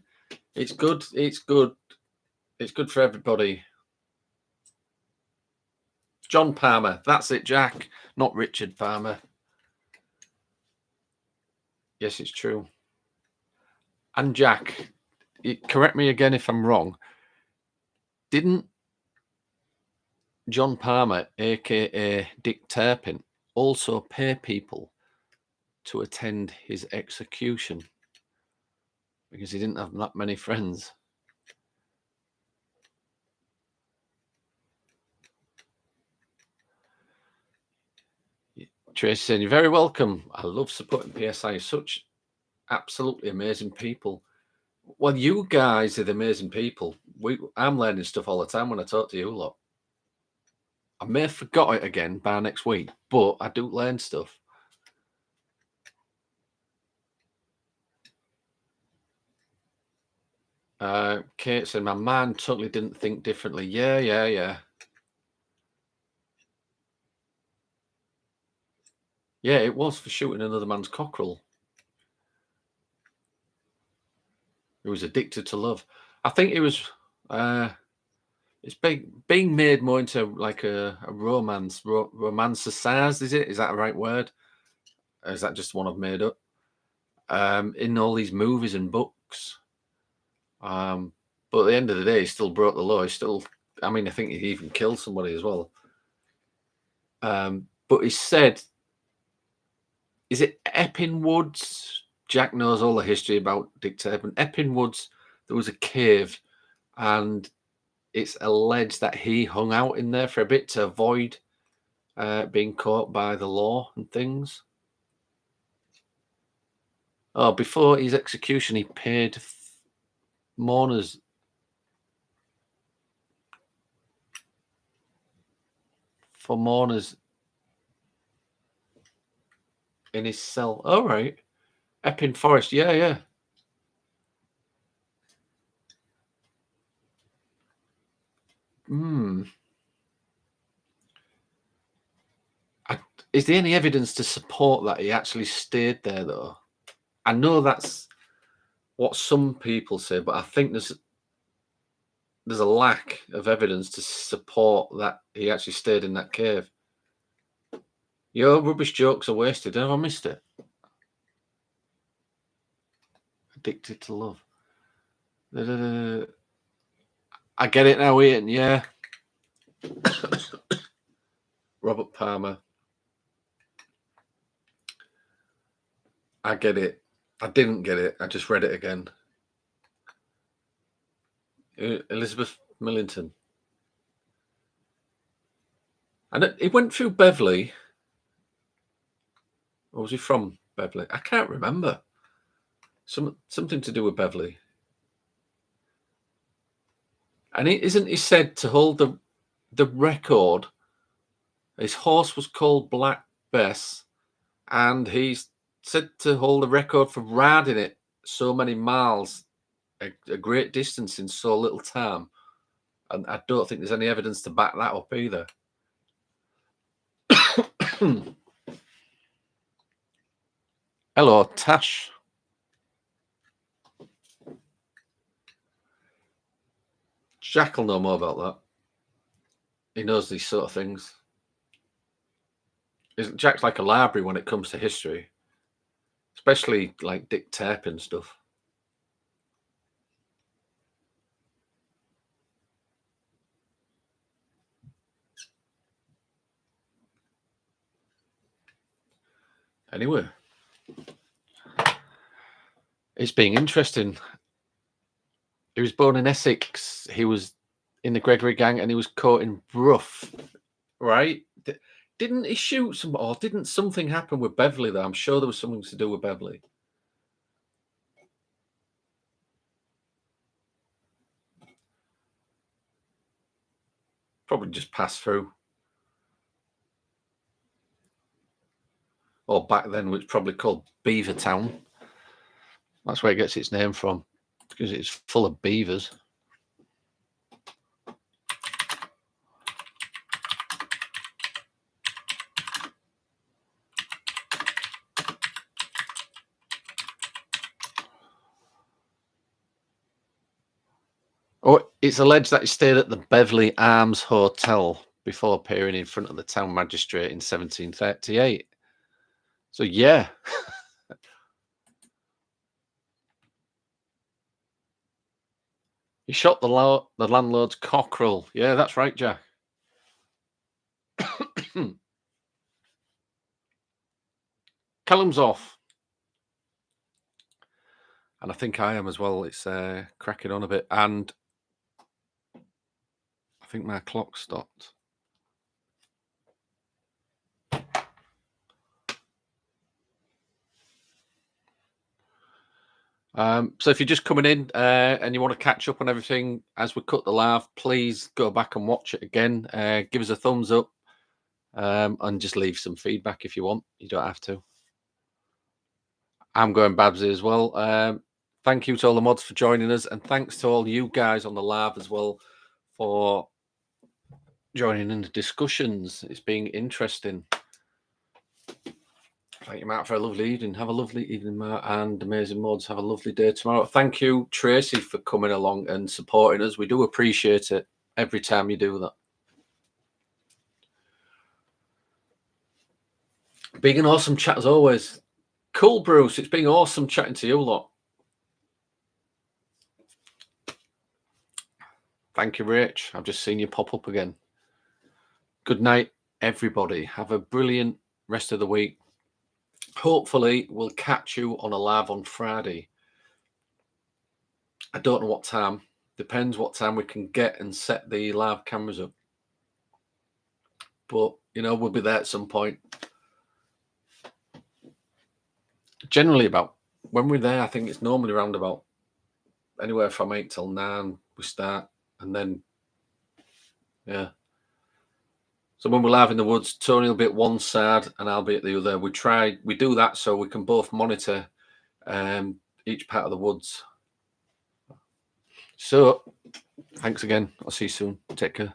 It's good. It's good. It's good for everybody. John Palmer. That's it, Jack. Not Richard Palmer. Yes, it's true. And Jack, correct me again if I'm wrong. Didn't John Palmer, aka Dick Turpin, also pay people to attend his execution? Because he didn't have that many friends. Tracy saying, you're very welcome. I love supporting PSI. Such absolutely amazing people. Well, you guys are the amazing people. I'm learning stuff all the time when I talk to you a lot. I may have forgot it again by next week, but I do learn stuff. Kate said, my man totally didn't think differently. Yeah. Yeah, it was for shooting another man's cockerel. He was addicted to love. I think it was. It's being made more into like a romance, romanticized. Is it? Is that the right word? Or is that just one I've made up? In all these movies and books. But at the end of the day, he still broke the law. He still, I mean, I think he even killed somebody as well. But he said, is it Epping Woods? Jack knows all the history about Dick Turpin. Epping Woods, there was a cave, and it's alleged that he hung out in there for a bit to avoid being caught by the law and things. Oh, before his execution, he paid mourners for mourners in his cell. All right, Epping Forest. Yeah. Hmm. Is there any evidence to support that he actually stayed there, though? I know that's what some people say, but I think there's a lack of evidence to support that he actually stayed in that cave. Your rubbish jokes are wasted. Have I missed it? Addicted to love. I get it now, Ian. Yeah. Robert Palmer. I get it. I didn't get it. I just read it again. Elizabeth Millington. And it went through Beverley. Or was he from Beverley? I can't remember. Something to do with Beverley. And isn't he said to hold the record? His horse was called Black Bess, and he's said to hold the record for riding it so many miles, a great distance in so little time. And I don't think there's any evidence to back that up either. Hello, Tash. Jack will know more about that. He knows these sort of things. Jack's like a library when it comes to history, especially like Dick Turpin stuff. Anyway, it's been interesting. He was born in Essex. He was in the Gregory gang, and he was caught in Brough, right? Didn't he shoot some, or didn't something happen with Beverley? Though I'm sure there was something to do with Beverley. Probably just passed through, or back then, which probably called Beaver Town. That's where it gets its name from, because it's full of beavers. Oh, it's alleged that he stayed at the Beverley Arms Hotel before appearing in front of the town magistrate in 1738. So, yeah. He shot the landlord's cockerel. Yeah, that's right, Jack. Callum's off. And I think I am as well. It's cracking on a bit. And I think my clock stopped. So if you're just coming in and you want to catch up on everything as we cut the live, please go back and watch it again. Give us a thumbs up and just leave some feedback if you want. You don't have to. I'm going Babsy as well. Thank you to all the mods for joining us, and thanks to all you guys on the live as well for joining in the discussions. It's been interesting. Thank you, Matt, for a lovely evening. Have a lovely evening, Matt, and amazing mods. Have a lovely day tomorrow. Thank you, Tracy, for coming along and supporting us. We do appreciate it every time you do that. Being an awesome chat as always. Cool, Bruce. It's been awesome chatting to you lot. Thank you, Rach. I've just seen you pop up again. Good night, everybody. Have a brilliant rest of the week. Hopefully, we'll catch you on a live on Friday. I don't know what time. Depends what time we can get and set the live cameras up. But, you know, we'll be there at some point. Generally about, when we're there, I think it's normally around about anywhere from 8 till 9 we start. And then, yeah. So when we're live in the woods, Tony will be at one side and I'll be at the other. We do that so we can both monitor each part of the woods. So, thanks again. I'll see you soon. Take care.